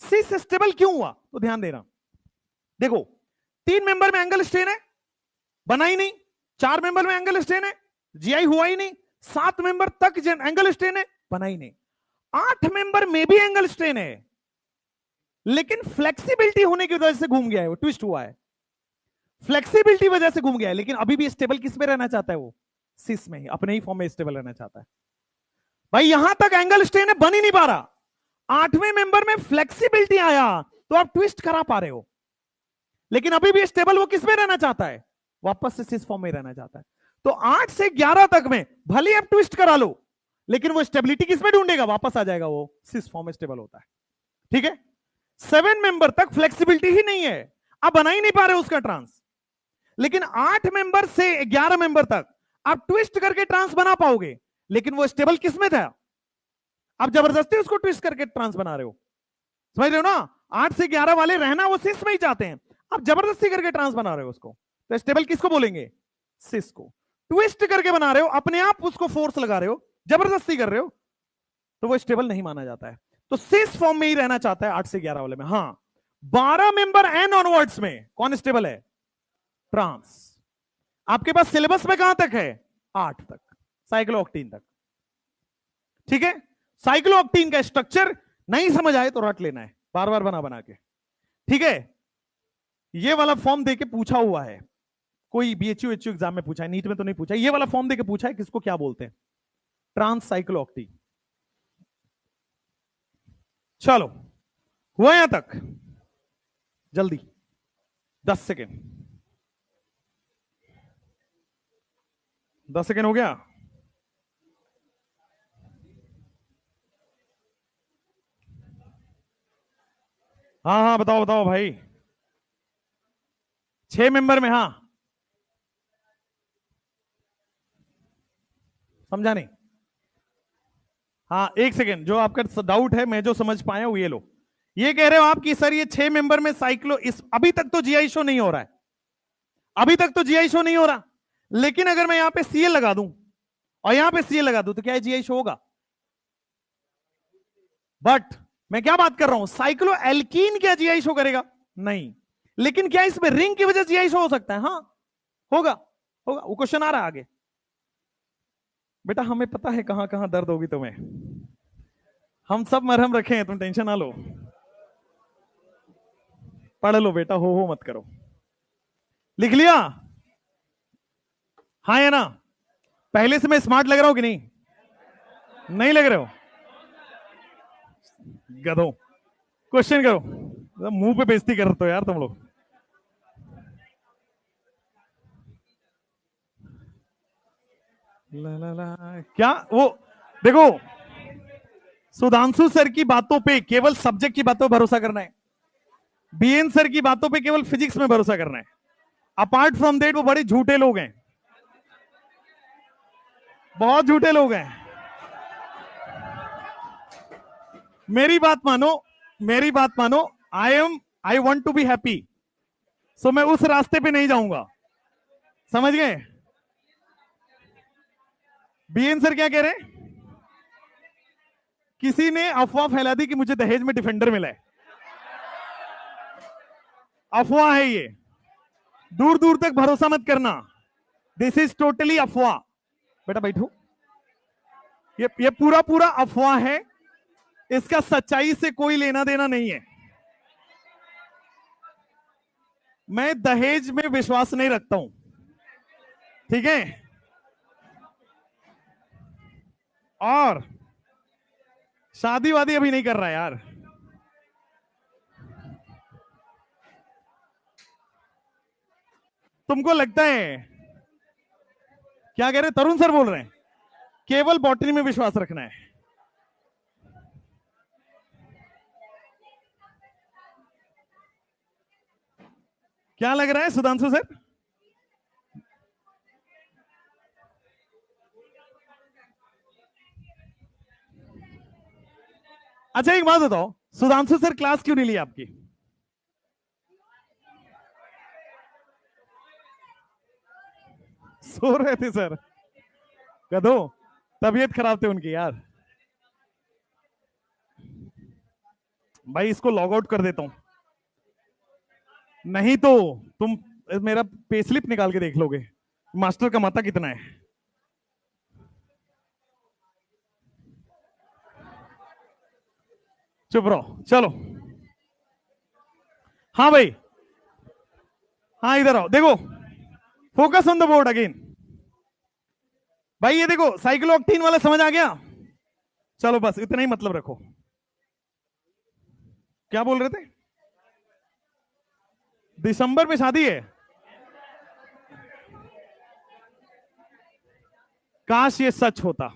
सिस स्टेबल क्यों हुआ? तो ध्यान देना, देखो 3 मेंबर में एंगल स्ट्रेन है, बना ही नहीं, 4 मेंबर में एंगल स्ट्रेन है, जीआई हुआ ही नहीं, 7 मेंबर तक एंगल स्ट्रेन है, बना ही नहीं, 8 मेंबर में भी एंगल स्ट्रेन है, लेकिन फ्लेक्सिबिलिटी होने की वजह से घूम गया है, वो ट्विस्ट हुआ है, फ्लेक्सिबिलिटी वजह से घूम गया है, लेकिन अभी भी स्टेबल किस में रहना चाहता है वो? सिस में ही, अपने ही फॉर्म में स्टेबल रहना चाहता है। भाई यहां तक एंगल स्ट्रेन है, बन ही नहीं पा रहा, 8वें मेंबर में फ्लेक्सिबिलिटी आया तो आप ट्विस्ट करा पा रहे हो, लेकिन अभी भी स्टेबल वो किस में रहना चाहता है, वापस से सिस फॉर्म में रहना चाहता है। तो 8 से 11 तक में भले आप ट्विस्ट करा लो, लेकिन वो स्टेबिलिटी किस में ढूंढेगा, वापस आ जाएगा, वो सिस फॉर्म में स्टेबल होता है। ठीक है, 7 मेंबर तक फ्लेक्सिबिलिटी ही नहीं है, आप बना ही नहीं पा रहे उसका ट्रांस। लेकिन 8 मेंबर से 11 मेंबर तक आप ट्विस्ट करके ट्रांस बना पाओगे, लेकिन वो स्टेबल किस में था, आप जबरदस्ती उसको ट्विस्ट करके ट्रांस बना रहे हो। समझ रहे हो ना, 8 से 11 वाले रहना वो सिस में ही चाहते हैं, आप जबरदस्ती करके ट्रांस बना रहे हो उसको, तो स्टेबल किसको बोलेंगे, सिस को। ट्विस्ट करके बना रहे हो, अपने आप उसको फोर्स लगा रहे हो, जबरदस्ती कर रहे हो, तो वो स्टेबल नहीं माना जाता है। तो सिस फॉर्म में ही रहना चाहता है 8 से 11 वाले में। हाँ, 12 मेंबर एन ऑनवर्ड्स में कौन स्टेबल है, ट्रांस। आपके पास सिलेबस में कहां तक है, 8 तक, साइक्लोऑक्टीन तक। ठीक है, साइक्लोऑक्टीन का स्ट्रक्चर नहीं समझ आए तो रट लेना है बार बार बना बना के। ठीक है, ये वाला फॉर्म देके पूछा हुआ है, कोई बीएचयू एचयू एग्जाम में पूछा है, नीट में तो नहीं पूछा, ये वाला फॉर्म देके पूछा है, किसको क्या बोलते हैं, ट्रांस साइक्लोऑक्टीन। चलो, हुआ यहां तक, जल्दी 10 सेकेंड, 10 सेकेंड हो गया। हाँ हाँ, बताओ बताओ भाई, 6 मेंबर में, हाँ समझा नहीं। हाँ एक सेकेंड, जो आपका डाउट है मैं जो समझ पाया हूं, ये लो। ये कह रहे हो आप कि सर ये 6 मेंबर में साइक्लो, इस अभी तक तो जीआई शो नहीं हो रहा है, अभी तक तो जीआई शो नहीं हो रहा, लेकिन अगर मैं यहां पे सीएल लगा दूं और यहां पे सीएल लगा दूं तो क्या जीआई शो होगा। बट मैं क्या बात कर रहा हूं, साइक्लो एल्कीन क्या जीआई शो करेगा, नहीं। लेकिन क्या इसमें रिंग की वजह से जीआई शो हो सकता है, हाँ होगा, होगा, वो क्वेश्चन आ रहा है आगे। बेटा हमें पता है कहां कहां दर्द होगी तुम्हें, हम सब मरहम रखे हैं, तुम टेंशन ना लो, पढ़ लो बेटा, हो मत करो। लिख लिया, हाँ या ना, पहले से मैं स्मार्ट लग रहा हूं कि नहीं, नहीं लग रहे हो, गधो। क्वेश्चन करो, मुंह पे बेइज्जती कर रहे हो यार तुम लोग। ला ला ला, क्या वो, देखो सुधांशु सर की बातों पे केवल सब्जेक्ट की बातों पर भरोसा करना है, बीएन सर की बातों पे केवल फिजिक्स में भरोसा करना है, अपार्ट फ्रॉम दैट वो बड़े झूठे लोग हैं, बहुत झूठे लोग हैं। मेरी बात मानो, मेरी बात मानो, I want to be happy, so मैं उस रास्ते पे नहीं जाऊंगा, समझ गए। बीएन सर क्या कह रहे हैं, किसी ने अफवाह फैला दी कि मुझे दहेज में डिफेंडर मिला है, अफवाह है ये, दूर दूर तक भरोसा मत करना, दिस इज टोटली अफवाह। बेटा बैठो, ये पूरा पूरा अफवाह है, इसका सच्चाई से कोई लेना देना नहीं है। मैं दहेज में विश्वास नहीं रखता हूं, ठीक है, और शादी वादी अभी नहीं कर रहा यार। तुमको लगता है, क्या कह रहे, तरुण सर बोल रहे हैं केवल बॉटनी में विश्वास रखना है। क्या लग रहा है सुधांशु सर, अच्छा एक बात बताओ, सुधांशु सर क्लास क्यों नहीं ली आपकी, सो रहे थे सर, कदो तबीयत खराब थे उनकी यार। भाई इसको लॉग आउट कर देता हूं, नहीं तो तुम मेरा पे स्लिप निकाल के देख लोगे, मास्टर कमाता कितना है। चुप रहो, चलो। हाँ भाई, हाँ इधर आओ, देखो focus on the board again. भाई ये देखो साइक्लोऑक्टीन वाला समझ आ गया, चलो बस इतना ही मतलब रखो। क्या बोल रहे थे, दिसंबर में शादी है? काश ये सच होता।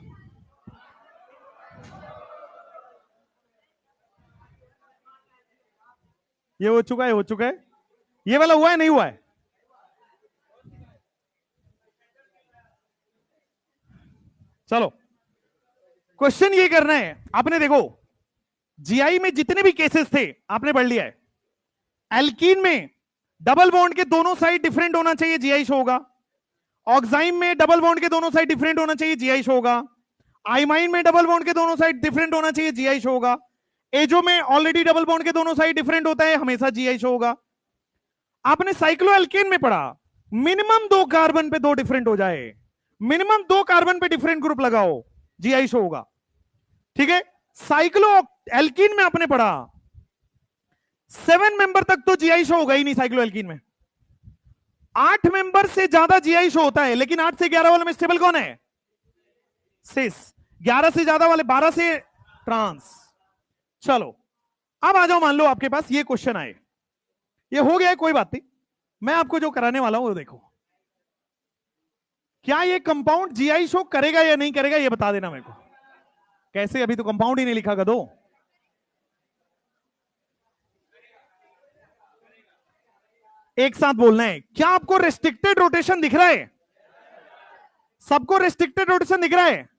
ये हो चुका है, हो चुका है। ये वाला हुआ है, नहीं हुआ है? चलो, क्वेश्चन ये करना है आपने। देखो, जीआई में जितने भी केसेस थे आपने पढ़ लिया है। एल्कीन में डबल बॉन्ड के दोनों साइड डिफरेंट होना चाहिए, जीआई शो होगा। ऑक्साइम में डबल बॉन्ड के दोनों साइड डिफरेंट होना चाहिए, जीआई शो होगा। आइमाइन में डबल बॉन्ड के दोनों साइड डिफरेंट होना चाहिए, जीआई शो होगा। एजो में ऑलरेडी डबल बॉन्ड के दोनों साइड डिफरेंट होता है, हमेशा जीआई शो होगा। आपने साइक्लोएल्केन में पढ़ा, मिनिमम 2 कार्बन पे 2 डिफरेंट हो जाए, मिनिमम 2 कार्बन पे डिफरेंट ग्रुप लगाओ, जीआई शो होगा। ठीक है। साइक्लो एल्कीन में आपने पढ़ा 7 मेंबर तक तो जीआई शो होगा ही नहीं साइक्लो एल्कीन में। 8 मेंबर से ज्यादा जीआई शो होता है, लेकिन 8 से 11 वाले में स्टेबल कौन है? सिस। 11 से ज्यादा वाले 12 से ट्रांस। चलो, अब आ जाओ, मान लो आपके पास ये क्वेश्चन आए, ये हो गया है, कोई बात नहीं। मैं आपको जो कराने वाला हूं वो देखो, क्या ये कंपाउंड जीआई शो करेगा या नहीं करेगा, ये बता देना मेरे को। कैसे? अभी तो कंपाउंड ही नहीं लिखा गधो। एक साथ बोलना है। क्या आपको रेस्ट्रिक्टेड रोटेशन दिख रहा है? सबको रेस्ट्रिक्टेड रोटेशन दिख रहा है?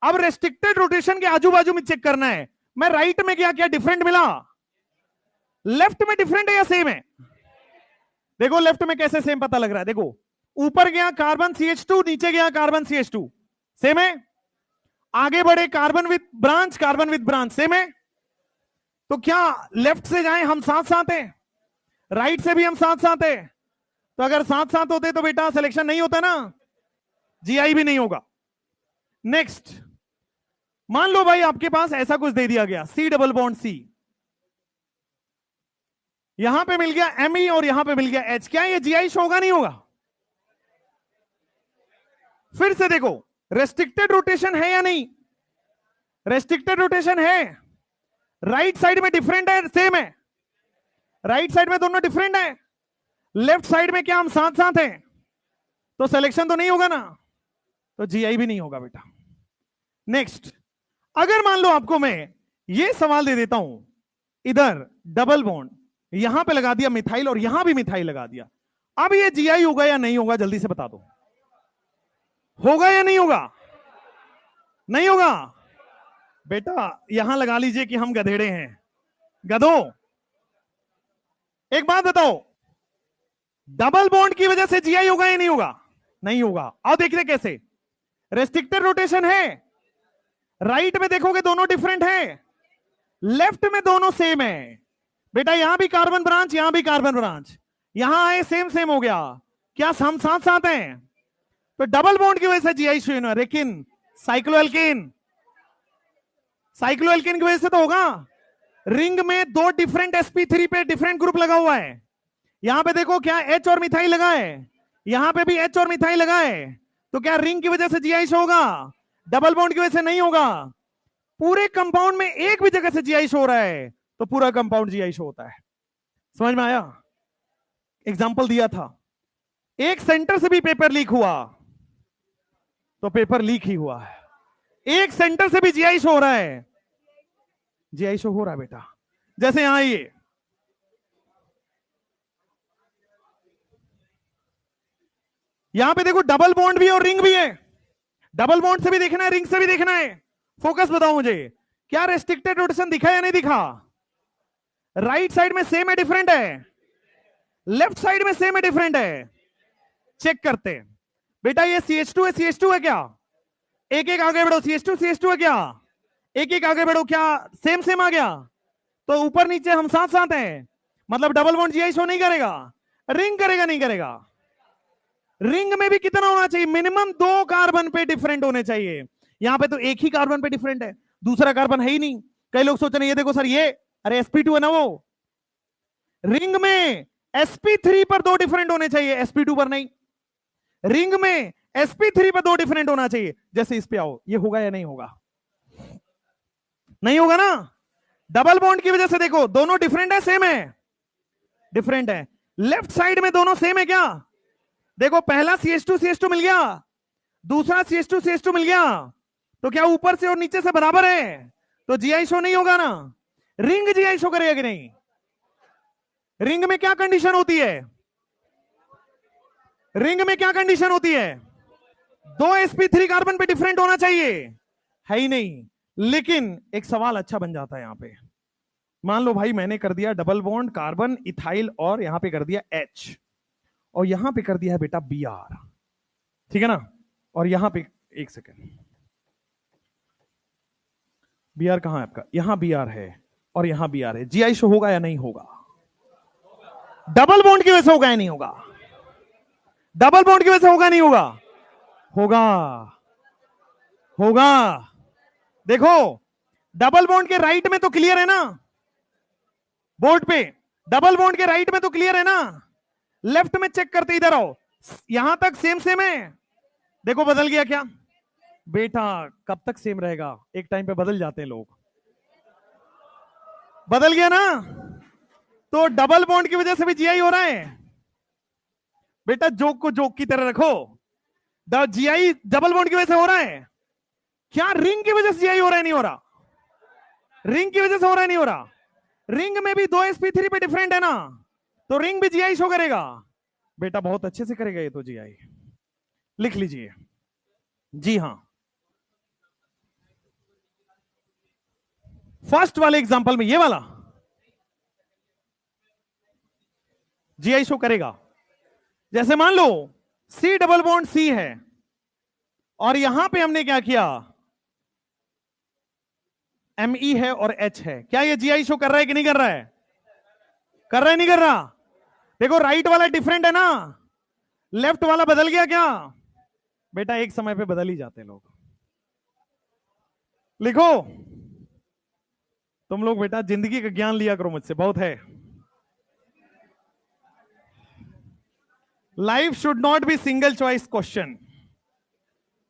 अब रेस्ट्रिक्टेड रोटेशन के आजू बाजू में चेक करना है, मैं राइट में क्या क्या डिफरेंट मिला, लेफ्ट में डिफरेंट है या सेम है? देखो लेफ्ट में कैसे सेम पता लग रहा है। देखो, ऊपर गया कार्बन CH2, नीचे गया कार्बन CH2, सेम है। आगे बढ़े कार्बन विद ब्रांच, सेम है। तो क्या लेफ्ट से जाएं हम साथ साथ हैं, राइट से भी हम साथ साथ हैं? तो अगर साथ साथ होते तो बेटा सिलेक्शन नहीं होता ना, जीआई भी नहीं होगा। नेक्स्ट, मान लो भाई आपके पास ऐसा कुछ दे दिया गया, C डबल बॉन्ड C, यहां पे मिल गया Me और यहां पे मिल गया H, क्या ये जीआई शो होगा नहीं होगा? फिर से देखो, रेस्ट्रिक्टेड रोटेशन है या नहीं? रेस्ट्रिक्टेड रोटेशन है। राइट साइड में डिफरेंट है, सेम है? राइट साइड में दोनों डिफरेंट है। लेफ्ट साइड में क्या हम साथ साथ हैं? तो सिलेक्शन तो नहीं होगा ना, तो जीआई भी नहीं होगा बेटा। नेक्स्ट, अगर मान लो आपको मैं ये सवाल दे देता हूं, इधर डबल बॉन्ड यहां पे लगा दिया मिथाइल और यहां भी मिथाइल लगा दिया, अब ये जीआई होगा या नहीं होगा, जल्दी से बता दो। होगा या नहीं होगा? नहीं होगा बेटा। यहां लगा लीजिए कि हम गधेड़े हैं, गधो। एक बात बताओ, डबल बॉन्ड की वजह से जीआई होगा या नहीं होगा? नहीं होगा। और देखिए कैसे, रेस्ट्रिक्टेड रोटेशन है, राइट में देखोगे दोनों डिफरेंट है, लेफ्ट में दोनों सेम है। बेटा यहां भी कार्बन ब्रांच, यहां भी कार्बन ब्रांच, यहां आए सेम सेम हो गया, क्या हम साथ साथ हैं? तो डबल बॉन्ड की वजह से जीआई शो है, लेकिन साइक्लोएल्केन की वजह से तो होगा। रिंग में 2 डिफरेंट sp3 पे डिफरेंट ग्रुप लगा हुआ है। यहां पे देखो क्या H और मिथाइल लगा है, यहां पे भी H और मिथाइल लगा है, तो क्या रिंग की वजह से जीआई शो होगा? डबल बॉन्ड की वजह से नहीं होगा। पूरे कंपाउंड में एक भी जगह से जीआई शो हो रहा है तो पूरा कंपाउंड जीआई शो होता है। समझ में आया? एग्जाम्पल दिया था, एक सेंटर से भी पेपर लीक हुआ तो पेपर लीक ही हुआ है, एक सेंटर से भी जीआई शो हो रहा है, जीआई शो हो रहा है बेटा। जैसे यहां ये यहां पे देखो डबल बॉन्ड भी और रिंग भी है, डबल बॉन्ड से भी देखना है, रिंग से भी देखना है। फोकस बताओ मुझे, क्या रेस्ट्रिक्टेड रोटेशन दिखा या नहीं दिखा? राइट साइड में सेम है डिफरेंट है, लेफ्ट साइड में सेम है डिफरेंट है। चेक करते हैं बेटा, ये CH2 है, CH2 है क्या? एक एक आगे बढ़ो, CH2 है क्या? एक एक आगे बढ़ो, क्या सेम सेम आ गया? तो ऊपर नीचे हम साथ साथ हैं, मतलब डबल बॉन्ड जीआई शो नहीं करेगा। रिंग करेगा नहीं करेगा? रिंग में भी कितना होना चाहिए? मिनिमम 2 कार्बन पे डिफरेंट होने चाहिए। यहां पे तो एक ही कार्बन पे डिफरेंट है, दूसरा कार्बन है ही नहीं। कई लोग सोच रहे हैं ये देखो सर ये, अरे sp2 है ना वो। रिंग में sp3 पर 2 डिफरेंट होने चाहिए, sp2 पर नहीं। रिंग में sp3 पर 2 डिफरेंट होना चाहिए। जैसे इस पे आओ, ये होगा या नहीं होगा? नहीं होगा ना। डबल बॉन्ड की वजह से देखो दोनों डिफरेंट है, सेम है? डिफरेंट है। लेफ्ट साइड में दोनों सेम है क्या? देखो पहला CH2 मिल गया, दूसरा CH2 मिल गया, तो क्या ऊपर से और नीचे से बराबर है? तो जीआई शो नहीं होगा ना। रिंग जीआई शो करेगा कि नहीं? रिंग में क्या कंडीशन होती है? रिंग में क्या कंडीशन होती है? दो sp3 कार्बन पे डिफरेंट होना चाहिए, है ही नहीं। लेकिन एक सवाल अच्छा बन जाता है यहां पे। मान लो भाई मैंने कर दिया डबल बॉन्ड कार्बन इथाइल और यहां पे कर दिया H, और यहां पे कर दिया है बेटा Br, ठीक है ना? और यहां पे एक सेकेंड, Br कहां है आपका? यहां Br है और यहां Br है। जीआई शो होगा या नहीं होगा? डबल बॉन्ड की वजह से होगा या नहीं होगा? डबल बॉन्ड की वजह से होगा नहीं होगा? होगा, होगा। देखो डबल बॉन्ड के राइट में तो क्लियर है ना, बोर्ड पे डबल बॉन्ड के राइट में तो क्लियर है ना। लेफ्ट में चेक करते इधर आओ, यहां तक सेम सेम है। देखो बदल गया क्या? बेटा कब तक सेम रहेगा? एक टाइम पे बदल जाते हैं लोग। बदल गया ना? तो डबल बॉन्ड की वजह से भी जीआई हो रहा है। बेटा जोक को जोक की तरह रखो, जीआई डबल बॉन्ड की वजह से हो रहा है। क्या रिंग की वजह से जीआई हो रहा है? नहीं हो रहा। रिंग की वजह से हो रहा है, नहीं हो रहा। रिंग में भी दो sp3 पे डिफरेंट है ना, तो रिंग भी जीआई शो करेगा। बेटा बहुत अच्छे से करेगा ये तो जीआई, लिख लीजिए। जी हां, फर्स्ट वाले एग्जांपल में ये वाला जीआई शो करेगा। जैसे मान लो C डबल बॉन्ड C है और यहां पे हमने क्या किया, Me है और H है। क्या ये जीआई शो कर रहा है कि नहीं कर रहा है? कर रहा है नहीं कर रहा? देखो राइट वाला डिफरेंट है ना, लेफ्ट वाला बदल गया क्या? बेटा एक समय पे बदल ही जाते लोग। लिखो, तुम लोग बेटा जिंदगी का ज्ञान लिया करो मुझसे, बहुत है। Life should not be single choice question,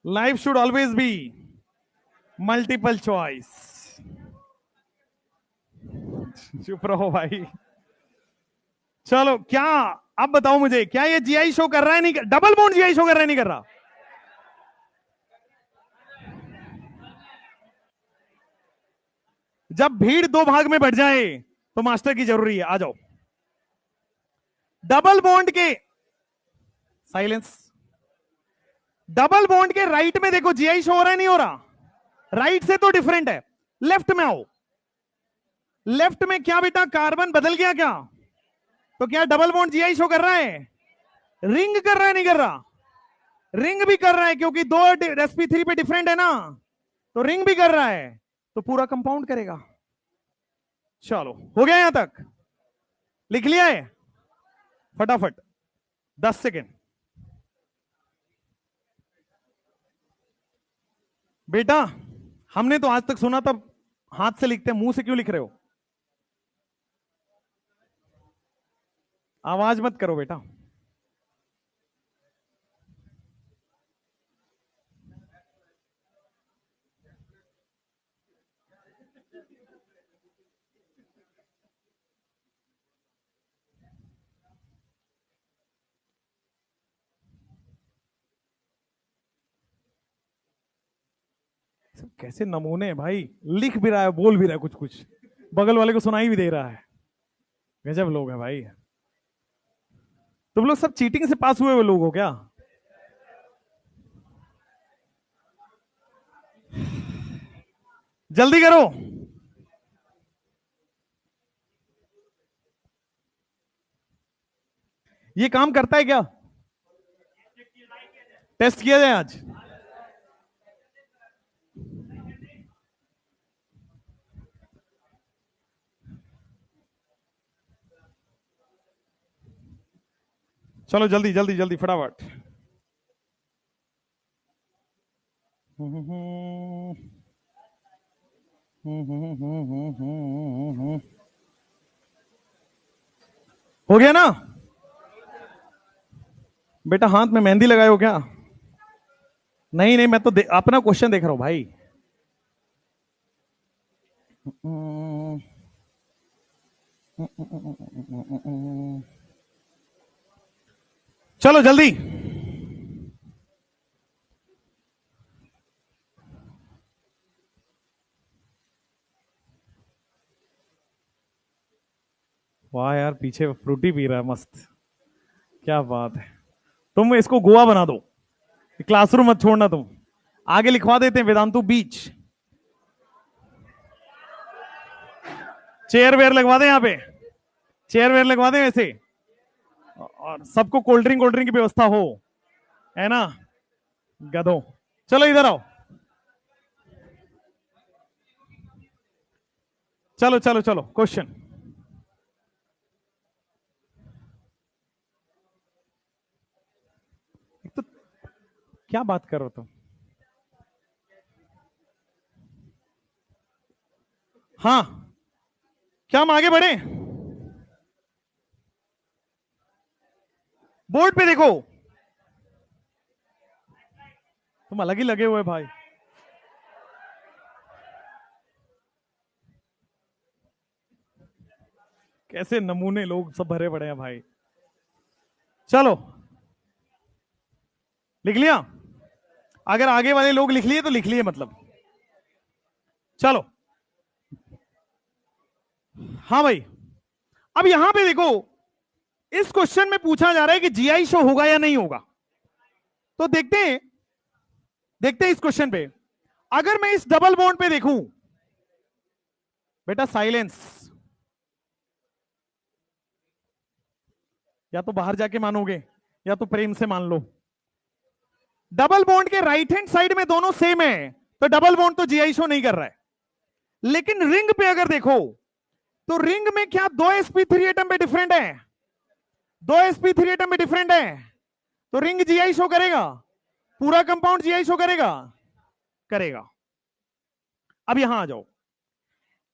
life should always be multiple choice. चुप रहो भाई। चलो क्या, अब बताओ मुझे, क्या ये जीआई शो कर रहा है? नहीं, डबल बॉन्ड जीआई शो कर रहा है नहीं कर रहा? जब भीड़ दो भाग में बढ़ जाए तो मास्टर की जरूरी है, आ जाओ। डबल बॉन्ड के, साइलेंस, डबल बॉन्ड के राइट में देखो जीआई शो हो रहा है नहीं हो रहा? राइट से तो डिफरेंट है। लेफ्ट में आओ, लेफ्ट में क्या बेटा कार्बन बदल गया क्या? तो क्या डबल बॉन्ड जीआई शो कर रहा है? रिंग कर रहा है नहीं कर रहा? रिंग भी कर रहा है क्योंकि दो sp3 पे डिफरेंट है ना, तो रिंग भी कर रहा है, तो पूरा कंपाउंड करेगा। चलो हो गया यहां तक? लिख लिया है? फटाफट 10 सेकेंड। बेटा हमने तो आज तक सुना था हाथ से लिखते हैं, मुंह से क्यों लिख रहे हो? आवाज मत करो बेटा। सब कैसे नमूने हैं भाई, लिख भी रहा है बोल भी रहा है कुछ कुछ, बगल वाले को सुनाई भी दे रहा है। गजब लोग हैं भाई। तुम लोग सब चीटिंग से पास हुए हुए लोग हो क्या? जल्दी करो। ये काम करता है क्या? टेस्ट किया जाए आज? चलो जल्दी जल्दी जल्दी फटाफट। हो गया ना? बेटा हाथ में मेहंदी लगाए हो क्या? नहीं नहीं, मैं तो अपना क्वेश्चन देख रहा हूं भाई। चलो जल्दी। वाह यार, पीछे फ्रूटी पी रहा है, मस्त। क्या बात है। तुम इसको गोवा बना दो, क्लासरूम मत छोड़ना तुम। आगे लिखवा देते हैं वेदांतु बीच। चेयर वेयर लगवा दें यहाँ पे, चेयर वेयर लगवा दें वैसे, और सबको कोल्ड ड्रिंक की व्यवस्था हो, है ना। गधो, चलो इधर आओ। चलो चलो चलो, क्वेश्चन। तो क्या बात कर रहे हो तुम? हाँ, क्या हम आगे बढ़े? बोर्ड पे देखो, तुम अलग ही लगे हुए भाई। कैसे नमूने लोग सब भरे पड़े हैं भाई। चलो, लिख लिया? अगर आगे वाले लोग लिख लिए तो लिख लिए मतलब। चलो, हाँ भाई, अब यहां पे देखो, इस क्वेश्चन में पूछा जा रहा है कि जीआई शो होगा या नहीं होगा। तो देखते हैं, देखते हैं इस क्वेश्चन पे। अगर मैं इस डबल बॉन्ड पे देखूं, बेटा साइलेंस, या तो बाहर जाके मानोगे या तो प्रेम से मान लो। डबल बॉन्ड के राइट हैंड साइड में दोनों सेम है, तो डबल बॉन्ड तो जीआई शो नहीं कर रहा है। लेकिन रिंग पे अगर देखो, तो रिंग में क्या दो sp3 एटम पे डिफरेंट है? दो sp3 एटम पे डिफरेंट है, तो रिंग जीआई शो करेगा, पूरा कंपाउंड जीआई शो करेगा, करेगा। अब यहां आ जाओ,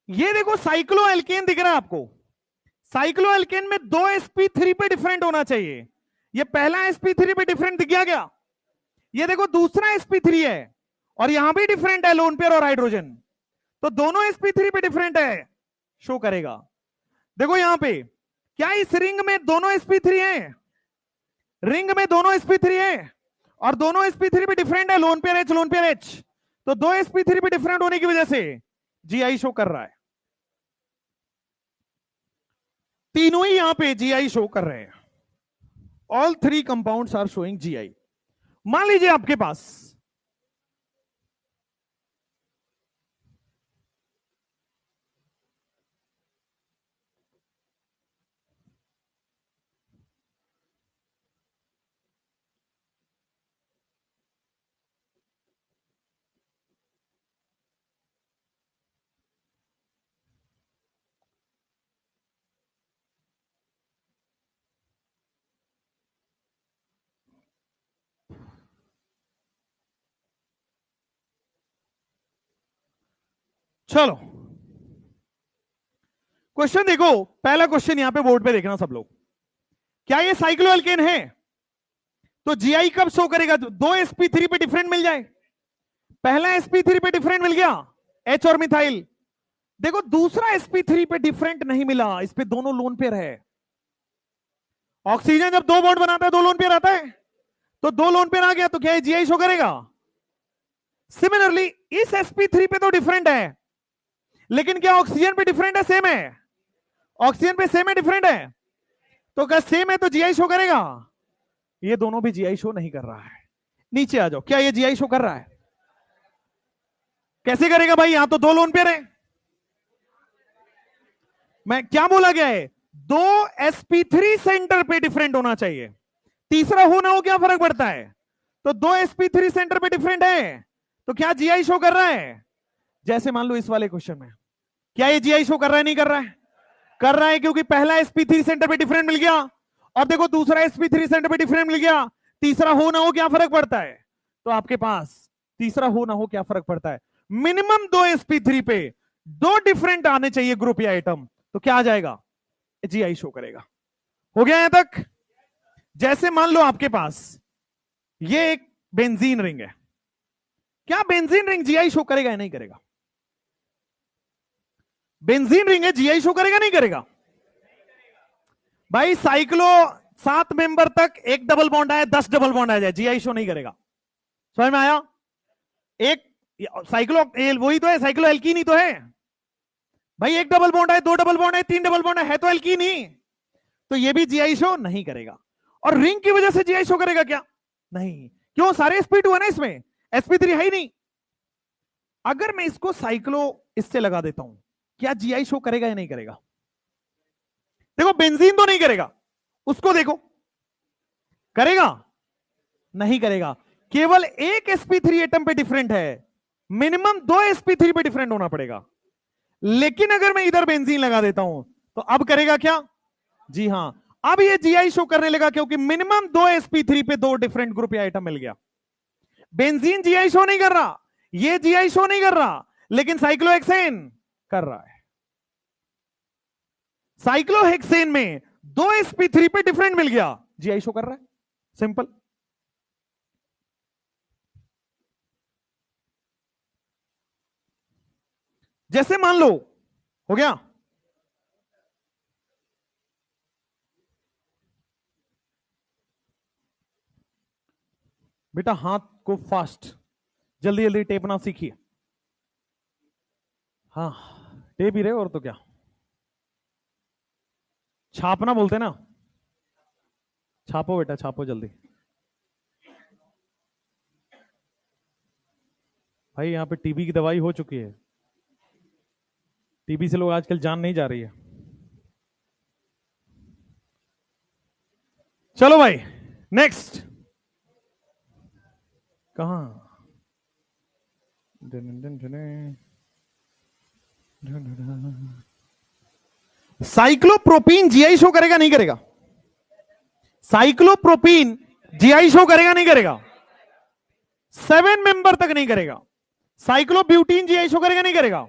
ये देखो साइक्लो एल्केन दिख रहा है आपको। साइक्लो एल्केन में दो sp3 पे डिफरेंट होना चाहिए। ये पहला sp3 पे डिफरेंट दिख गया क्या? ये देखो दूसरा sp3 है, और यहां भी डिफरेंट है लोन पेयर और हाइड्रोजन, तो दोनों sp3 पे डिफरेंट है, शो करेगा। देखो यहां पे, क्या इस रिंग में दोनों sp3 हैं? रिंग में दोनों sp3 हैं, और दोनों sp3 पे डिफरेंट है, lone pair lone pair H, तो दो sp3 पे डिफरेंट होने की वजह से जीआई शो कर रहा है। तीनों ही यहां पे जीआई शो कर रहे हैं। All three compounds are showing GI. मान लीजिए आपके पास चलो क्वेश्चन देखो, पहला क्वेश्चन यहां पे बोर्ड पे देखना सब लोग। क्या ये साइक्लो एल्केन है? तो जीआई कब शो करेगा? दो sp3 पे डिफरेंट मिल जाए। पहला sp3 पे डिफरेंट मिल गया, H और मिथाइल। देखो दूसरा sp3 पे डिफरेंट नहीं मिला, इस पे दोनों लोन पेयर है। ऑक्सीजन जब दो बॉन्ड बनाता है, दो लोन पेयर आता है, तो दो लोन पेयर आ गया, तो क्या ये जीआई शो करेगा? सिमिलरली इस sp3 पे तो डिफरेंट है, लेकिन क्या ऑक्सीजन पे डिफरेंट है, सेम है? ऑक्सीजन पे सेम है, डिफरेंट है? तो क्या सेम है तो जीआई शो करेगा? ये दोनों भी जीआई शो नहीं कर रहा है। नीचे आ जाओ, क्या ये जीआई शो कर रहा है? कैसे करेगा भाई, यहां तो दो लोन पेयर है। मैं क्या बोला गया है, दो sp3 सेंटर पे डिफरेंट होना चाहिए, तीसरा हो ना हो क्या फर्क पड़ता है? तो दो sp3 सेंटर पे डिफरेंट है, तो क्या जीआई शो कर रहा है? जैसे मान लो इस वाले क्वेश्चन में, क्या ये जीआई शो कर रहा है, नहीं कर रहा है? कर रहा है, क्योंकि पहला sp3 सेंटर पे डिफरेंट मिल गया, और देखो दूसरा sp3 सेंटर पे डिफरेंट मिल गया, तीसरा हो ना हो क्या फर्क पड़ता है? तो आपके पास तीसरा हो ना हो क्या फर्क पड़ता है? मिनिमम दो sp3 पे दो डिफरेंट आने चाहिए ग्रुप या आइटम, तो क्या आ जाएगा? जीआई शो करेगा। हो गया यहां तक? जैसे मान लो आपके पास ये एक बेंजीन रिंग है, क्या बेंजीन रिंग जीआई शो करेगा या नहीं करेगा? बेंजीन रिंग है, जीआई शो करेगा नहीं करेगा? भाई साइक्लो 7 मेंबर तक एक डबल बॉन्ड आए, 10 डबल बॉन्ड आ जाए, जीआई शो नहीं करेगा। समझ में आया? एक साइक्लो वही तो है, साइक्लो एल्कीन ही तो है भाई। एक डबल बॉन्ड आए, 2 डबल बॉन्ड आए, 3 डबल बॉन्ड है तो एल्कीन ही, तो ये भी जीआई शो नहीं करेगा। और रिंग की वजह से जीआई शो करेगा क्या? नहीं। क्यों? सारे sp2 है ना इसमें, sp3 है ही नहीं। अगर मैं इसको साइक्लो इससे लगा देता हूं, क्या जीआई शो करेगा या नहीं करेगा? देखो बेंजीन तो नहीं करेगा, उसको देखो, करेगा? नहीं करेगा। केवल एक sp3 एटम पे डिफरेंट है, मिनिमम 2 sp3 पे डिफरेंट होना पड़ेगा। लेकिन अगर मैं इधर बेंजीन लगा देता हूं तो अब करेगा क्या? जी हां, अब ये जीआई शो करने लगा, क्योंकि मिनिमम 2 sp3 पे 2 डिफरेंट ग्रुप या आइटम मिल गया। बेंजीन जीआई शो नहीं कर रहा, ये जीआई शो नहीं कर रहा, लेकिन साइक्लोहेक्सेन कर रहा है। साइक्लोहेक्सेन में 2 sp3 पे डिफरेंट मिल गया, जीआई शो कर रहा है। सिंपल। जैसे मान लो, हो गया, बेटा हाथ को फास्ट, जल्दी जल्दी टेपना सीखिए। हाँ, टेप ही रहे और तो क्या, छापना बोलते ना, छापो बेटा, छापो जल्दी। भाई यहां पे टीबी की दवाई हो चुकी है, टीबी से लोग आजकल जान नहीं जा रही है। चलो भाई नेक्स्ट, कहां? साइक्लोप्रोपीन जीआई शो करेगा नहीं करेगा? साइक्लोप्रोपीन जीआई शो करेगा नहीं करेगा? 7 मेंबर तक नहीं करेगा। साइक्लोब्यूटीन जीआई शो करेगा नहीं करेगा?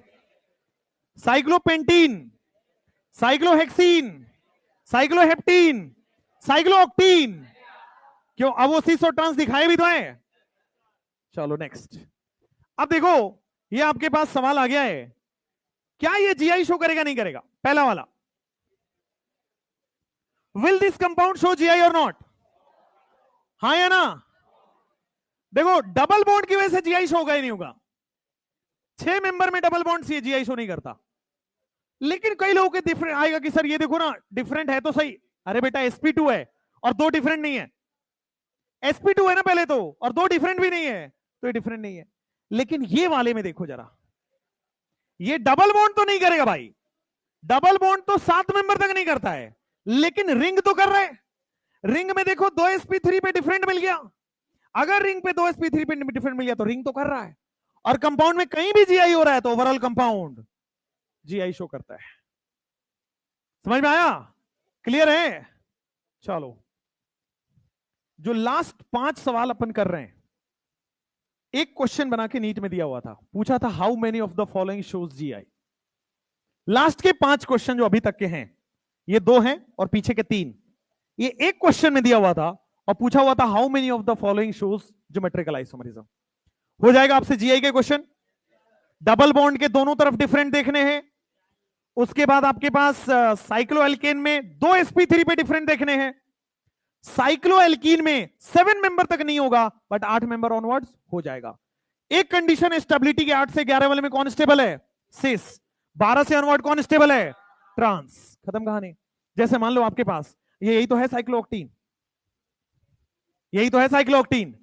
साइक्लोपेंटीन, साइक्लोहेक्सीन, साइक्लोहेप्टीन, साइक्लोऑक्टीन, क्यों? अब वो सिस और ट्रांस दिखाए भी तो है। चलो नेक्स्ट। अब देखो ये आपके पास सवाल आ गया है, क्या ये जीआई शो करेगा नहीं करेगा? पहला वाला, will this compound show GI और नॉट? हाँ या ना? देखो डबल बॉन्ड की वजह से जीआई शो होगा ही नहीं होगा। 6 मेंबर में डबल बॉन्ड से जीआई शो नहीं करता। लेकिन कई लोगों के डिफरेंट आएगा कि सर ये देखो ना, डिफरेंट है तो सही। अरे बेटा sp2 है और 2 डिफरेंट नहीं है। sp2 है ना पहले तो, और 2 डिफरेंट भी नहीं है, तो ये डिफरेंट नहीं है। लेकिन ये वाले में देखो जरा, ये डबल बॉन्ड तो नहीं करेगा भाई, डबल बॉन्ड तो 7 मेंबर तक नहीं करता है, लेकिन रिंग तो कर रहा है। रिंग में देखो 2 sp3 पे डिफरेंट मिल गया। अगर रिंग पे 2 sp3 पे डिफरेंट मिल गया तो रिंग तो कर रहा है, और कंपाउंड में कहीं भी जीआई हो रहा है तो ओवरऑल कंपाउंड जीआई शो करता है। समझ में आया? क्लियर है? चलो, जो लास्ट 5 सवाल अपन कर रहे हैं, एक क्वेश्चन बना के नीट में दिया हुआ था, पूछा था how many of the following shows GI. Last के 5 क्वेश्चन जो अभी तक के हैं, ये 2 हैं और पीछे के 3, ये एक क्वेश्चन में दिया हुआ था और पूछा हुआ था how many of the following shows geometrical isomerism. हो जाएगा आपसे जीआई के क्वेश्चन। डबल बॉन्ड के दोनों तरफ डिफरेंट देखने हैं। उसके बाद आपके पास साइक्लोएल्केन में 2 sp3 पे डिफरेंट देखने हैं। साइक्लोएल्कीन में 7 मेंबर तक नहीं होगा, बट 8 मेंबर ऑनवर्ड्स हो जाएगा। एक कंडीशन है स्टेबिलिटी के, 8 से 11 वाले में कौन स्टेबल है? सिस। 12 से ऑनवर्ड कौन स्टेबल है? ट्रांस। खत्म कहानी। जैसे मान लो आपके पास यही तो है साइक्लोऑक्टीन, यही तो है साइक्लोऑक्टीन,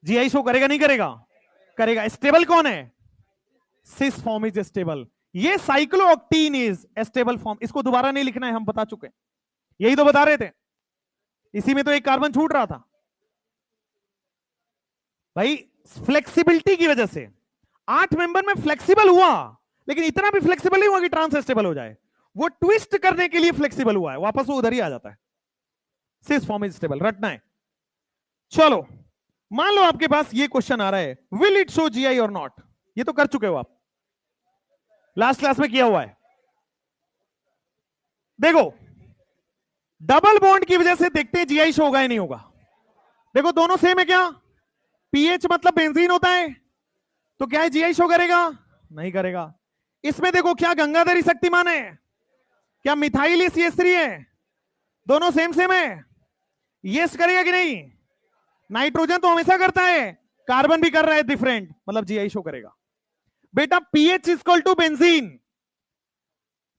जीआई शो करेगा नहीं करेगा? करेगा। स्टेबल कौन है? Cis form is stable. ये साइक्लोऑक्टीन इज स्टेबल फॉर्म। इसको दोबारा नहीं लिखना है, हम बता चुके हैं, यही तो बता रहे थे। इसी में तो एक कार्बन छूट रहा था भाई, फ्लेक्सिबिलिटी की वजह से 8 मेंबर में फ्लेक्सिबल हुआ, लेकिन इतना भी फ्लेक्सिबल नहीं हुआ कि ट्रांस स्टेबल हो जाए। वो ट्विस्ट करने के लिए फ्लेक्सिबल हुआ है, वापस वो उधर ही आ जाता है। सिस फॉर्म इज स्टेबल, रटना है। चलो मान लो आपके पास ये क्वेश्चन आ रहा है, विल इट शो जीआई और नॉट? ये तो कर चुके हो आप, लास्ट क्लास में किया हुआ है। देखो डबल बॉन्ड की वजह से देखते हैं जीआई शो होगा या नहीं होगा। देखो दोनों सेम है क्या? पीएच मतलब बेंजीन होता है, तो क्या है जीआई शो करेगा? नहीं करेगा। इसमें देखो क्या गंगाधरी शक्तिमान है, क्या मिथाइल CH3 है? दोनों सेम सेम है, यस करेगा कि नहीं? नाइट्रोजन तो हमेशा करता है, कार्बन भी कर रहा है डिफरेंट, मतलब जीआई शो करेगा। बेटा PH is equal to benzene,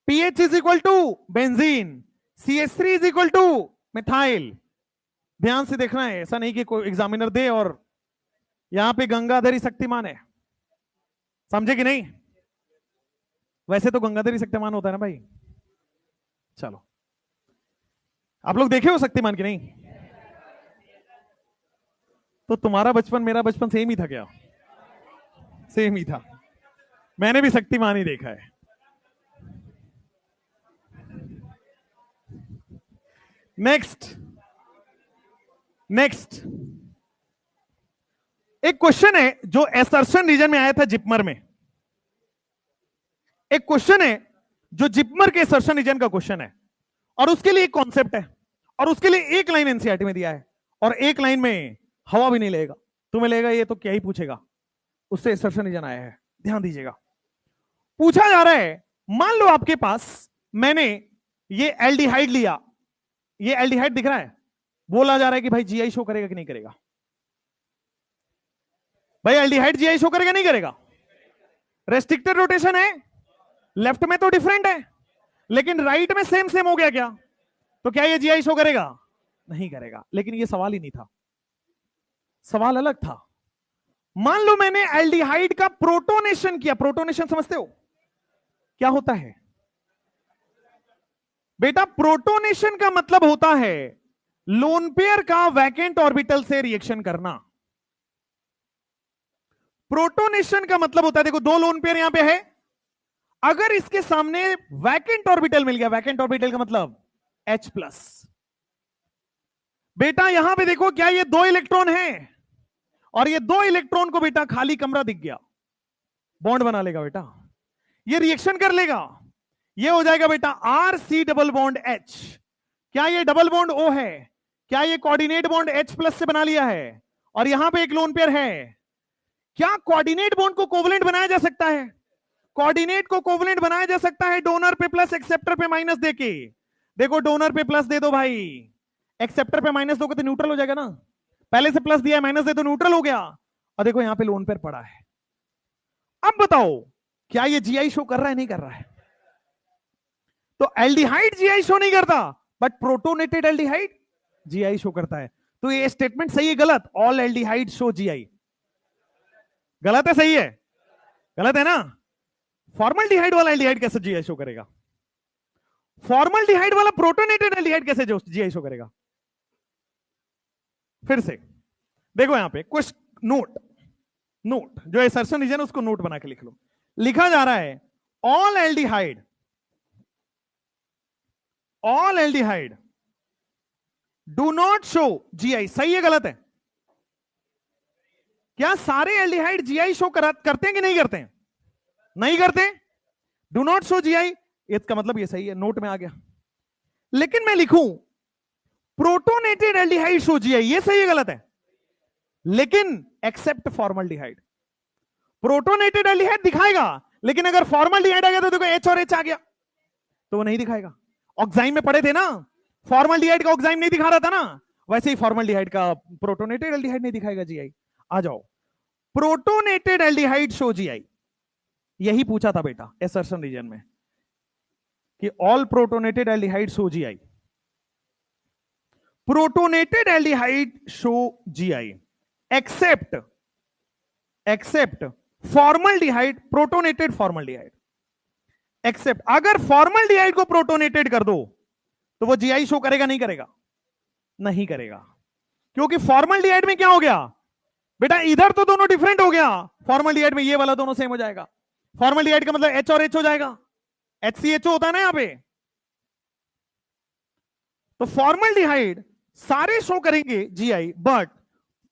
PH is equal to benzene, CH3 is equal to methyl. ध्यान से देखना है, ऐसा नहीं कि कोई एग्जामिनर दे और यहां पे गंगाधर ही शक्तिमान है, समझे कि नहीं? वैसे तो गंगाधर ही शक्तिमान होता है ना भाई। चलो, आप लोग देखे हो शक्तिमान कि नहीं? तो तुम्हारा बचपन मेरा बचपन सेम ही था क्या? सेम ही था, मैंने भी शक्तिमान ही देखा है। नेक्स्ट एक क्वेश्चन है जो एसर्शन रीजन में आया था जिपमर में। एक क्वेश्चन है जो जिपमर के एसर्शन रीजन का क्वेश्चन है, और उसके लिए एक कॉन्सेप्ट है, और उसके लिए एक लाइन एनसीईआरटी में दिया है, और एक लाइन में हवा भी नहीं लेगा। तुम्हें लेगा ये तो क्या ही पूछेगा, उससे एसर्शन रीजन आया है, ध्यान दीजिएगा। पूछा जा रहा है, मान लो आपके पास मैंने ये एल्डिहाइड लिया, ये एल्डिहाइड दिख रहा है, बोला जा रहा है कि भाई जीआई शो करेगा कि नहीं करेगा? भाई एल्डिहाइड जीआई शो करेगा नहीं करेगा? रेस्ट्रिक्टेड रोटेशन है, लेफ्ट में तो डिफरेंट है, लेकिन राइट में सेम सेम हो गया क्या? तो क्या ये जीआई शो करेगा? नहीं करेगा। लेकिन ये सवाल ही नहीं था, सवाल अलग था। मान लो मैंने एल्डिहाइड का प्रोटोनेशन किया। प्रोटोनेशन समझते हो क्या होता है? बेटा प्रोटोनेशन का मतलब होता है लोन पेयर का वैकेंट ऑर्बिटल से रिएक्शन करना। प्रोटोनेशन का मतलब होता है, देखो दो लोन पेयर यहां पे है, अगर इसके सामने वैकेंट ऑर्बिटल मिल गया, वैकेंट ऑर्बिटल का मतलब H+। बेटा यहां पे देखो, क्या ये दो इलेक्ट्रॉन है, और ये दो इलेक्ट्रॉन को बेटा खाली कमरा दिख गया, बॉन्ड बना लेगा बेटा, ये रिएक्शन कर लेगा, ये हो जाएगा बेटा RC डबल बॉन्ड H। क्या ये डबल बॉन्ड O है? क्या ये कोऑर्डिनेट बॉन्ड H+ से बना लिया है, और यहां पे एक लोन पेयर है। क्या कोऑर्डिनेट बॉन्ड को कोवलेंट बनाया जा सकता है? कोऑर्डिनेट को कोवलेंट बनाया जा सकता है डोनर पे प्लस एक्सेप्टर पे माइनस देके। देखो डोनर पे प्लस दे दो भाई, एक्सेप्टर पे माइनस दोगे तो न्यूट्रल हो जाएगा ना, पहले से प्लस दिया है माइनस दे दो न्यूट्रल हो गया। और देखो यहां पे लोन पेयर पड़ा है। अब बताओ क्या ये जीआई शो कर रहा है नहीं कर रहा है? तो एल्डिहाइड जीआई शो नहीं करता, but protonated aldehyde GI show करता है। तो ये स्टेटमेंट सही है गलत? ऑल एल्डिहाइड शो जीआई, गलत है सही है? गलत है ना। फॉर्मल्डिहाइड वाला एल्डिहाइड कैसे जीआई शो करेगा? फॉर्मल्डिहाइड वाला प्रोटोनेटेड एल्डिहाइड कैसे जीआई शो करेगा? फिर से देखो यहां पे कुछ नोट जो एसर्शन रीजन उसको नोट बना के लिख लो। लिखा जा रहा है all aldehyde do not show GI. सही है गलत है? क्या सारे एल्डिहाइड जीआई शो करते हैं कि नहीं करते हैं? नहीं करते। डू नॉट शो जीआई, इसका मतलब ये सही है, नोट में आ गया। लेकिन मैं लिखूं प्रोटोनेटेड एल्डिहाइड शो जीआई, ये सही है गलत है? लेकिन एक्सेप्ट फॉर्मल्डिहाइड। प्रोटोनेटेड एल्डिहाइड दिखाएगा, लेकिन अगर फॉर्मल्डिहाइड आ गया तो देखो H और H आ गया तो वो नहीं दिखाएगा। ऑक्साइम में पढ़े थे ना, फॉर्मल्डिहाइड का ऑक्साइम नहीं दिखा रहा था ना, वैसे ही फॉर्मल्डिहाइड का प्रोटोनेटेड एल्डिहाइड नहीं दिखाएगा जीआई। आ जाओ, प्रोटोनेटेड एल्डिहाइड शो जीआई, यही पूछा था बेटा एसर्शन रीजन में कि all protonated aldehyde show GI. Protonated aldehyde show GI except formaldehyde, protonated formaldehyde. Except अगर फॉर्मल्डिहाइड को प्रोटोनेटेड कर दो तो वो जीआई शो करेगा नहीं करेगा? नहीं करेगा, क्योंकि फॉर्मल्डिहाइड में क्या हो गया बेटा, इधर तो दोनों डिफरेंट हो गया, फॉर्मल्डिहाइड में ये वाला दोनों सेम हो जाएगा। फॉर्मल्डिहाइड का मतलब H और H हो जाएगा, HCHO होता है ना यहां पे। तो फॉर्मल्डिहाइड सारे शो करेंगे जीआई, बट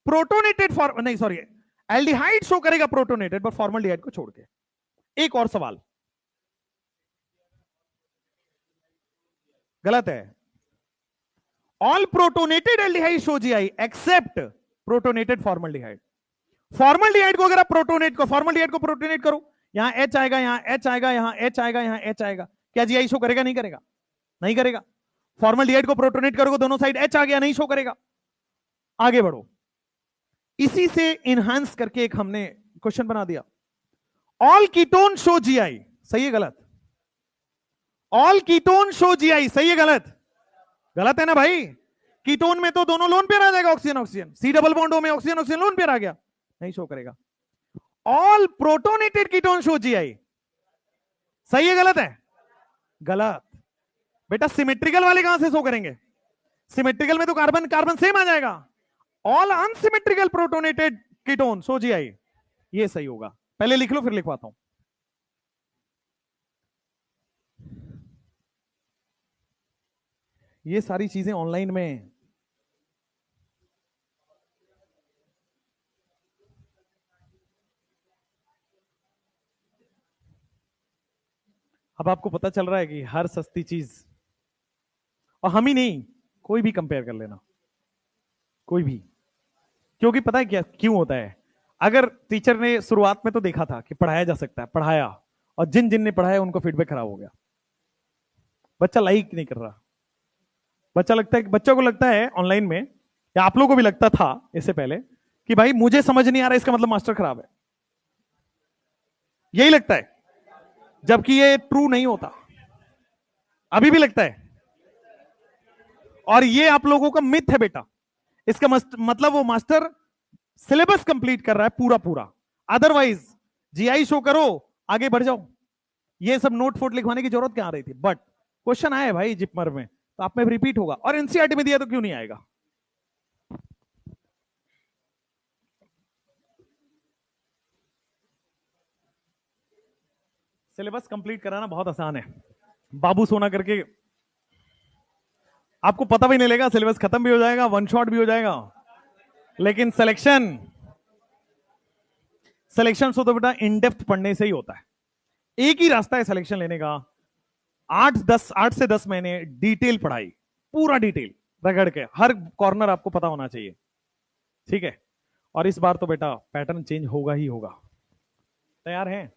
प्रोटोनेटेड नहीं सॉरी, एल्डिहाइड शो करेगा प्रोटोनेटेड, बट फॉर्मल्डिहाइड को छोड़ के। एक और सवाल गलत है। All protonated aldehyde show GI except protonated formaldehyde. Formaldehyde को अगर आप फॉर्मल्डिहाइड को प्रोटोनेट करो, यहां H आएगा, यहां H आएगा, यहां H आएगा, यहां H आएगा, क्या जीआई शो करेगा नहीं करेगा? नहीं करेगा। फॉर्मल्डिहाइड को प्रोटोनेट करोगे दोनों साइड H आ गया, नहीं शो करेगा। आगे बढ़ो, इसी से इनहांस करके एक हमने क्वेश्चन बना दिया। ऑल कीटोन शो जीआई, सही है गलत? ऑल कीटोन शो जीआई, सही है गलत? गलत है ना भाई। कीटोन में तो दोनों लोन पेयर आ जाएगा, oxygen oxygen, C double bond O में ऑक्सीजन ऑक्सीजन लोन पेयर आ गया, नहीं शो करेगा। All protonated ketone show GI, सही है गलत है? गलत बेटा, सिमेट्रिकल वाले कहां से शो करेंगे? सिमेट्रिकल में तो कार्बन कार्बन सेम आ जाएगा। All unsymmetrical protonated ketone show GI, ये सही होगा। पहले लिख लो फिर लिखवाता हूं। ये सारी चीजें ऑनलाइन में अब आपको पता चल रहा है कि हर सस्ती चीज, और हम ही नहीं, कोई भी कंपेयर कर लेना, कोई भी। क्योंकि पता है क्या क्यों होता है? अगर टीचर ने शुरुआत में तो देखा था कि पढ़ाया जा सकता है, पढ़ाया, और जिन जिन ने पढ़ाया उनको फीडबैक खराब हो गया, बच्चा लाइक नहीं कर रहा। बच्चों को लगता है ऑनलाइन में, या आप लोगों को भी लगता था इससे पहले, कि भाई मुझे समझ नहीं आ रहा, इसका मतलब मास्टर खराब है, यही लगता है, जबकि ये ट्रू नहीं होता, अभी भी लगता है। और ये आप लोगों का मिथ है बेटा। इसका मतलब वो मास्टर सिलेबस कंप्लीट कर रहा है पूरा पूरा, अदरवाइज जीआई शो करो, आगे बढ़ जाओ। ये सब नोट फोट लिखवाने की जरूरत क्या आ रही थी? बट क्वेश्चन आया है भाई जिपमर में, तो आप में रिपीट होगा, और एनसीईआरटी में दिया तो क्यों नहीं आएगा? सिलेबस कंप्लीट कराना बहुत आसान है, बाबू सोना करके आपको पता भी नहीं लगेगा, सिलेबस खत्म भी हो जाएगा, वन शॉट भी हो जाएगा। लेकिन सिलेक्शन तो बेटा इन डेप्थ पढ़ने से ही होता है। एक ही रास्ता है सिलेक्शन लेने का, 8 से 10 महीने डिटेल पढ़ाई, पूरा डिटेल रगड़ के, हर कॉर्नर आपको पता होना चाहिए, ठीक है? और इस बार तो बेटा पैटर्न चेंज होगा ही होगा। तैयार हैं?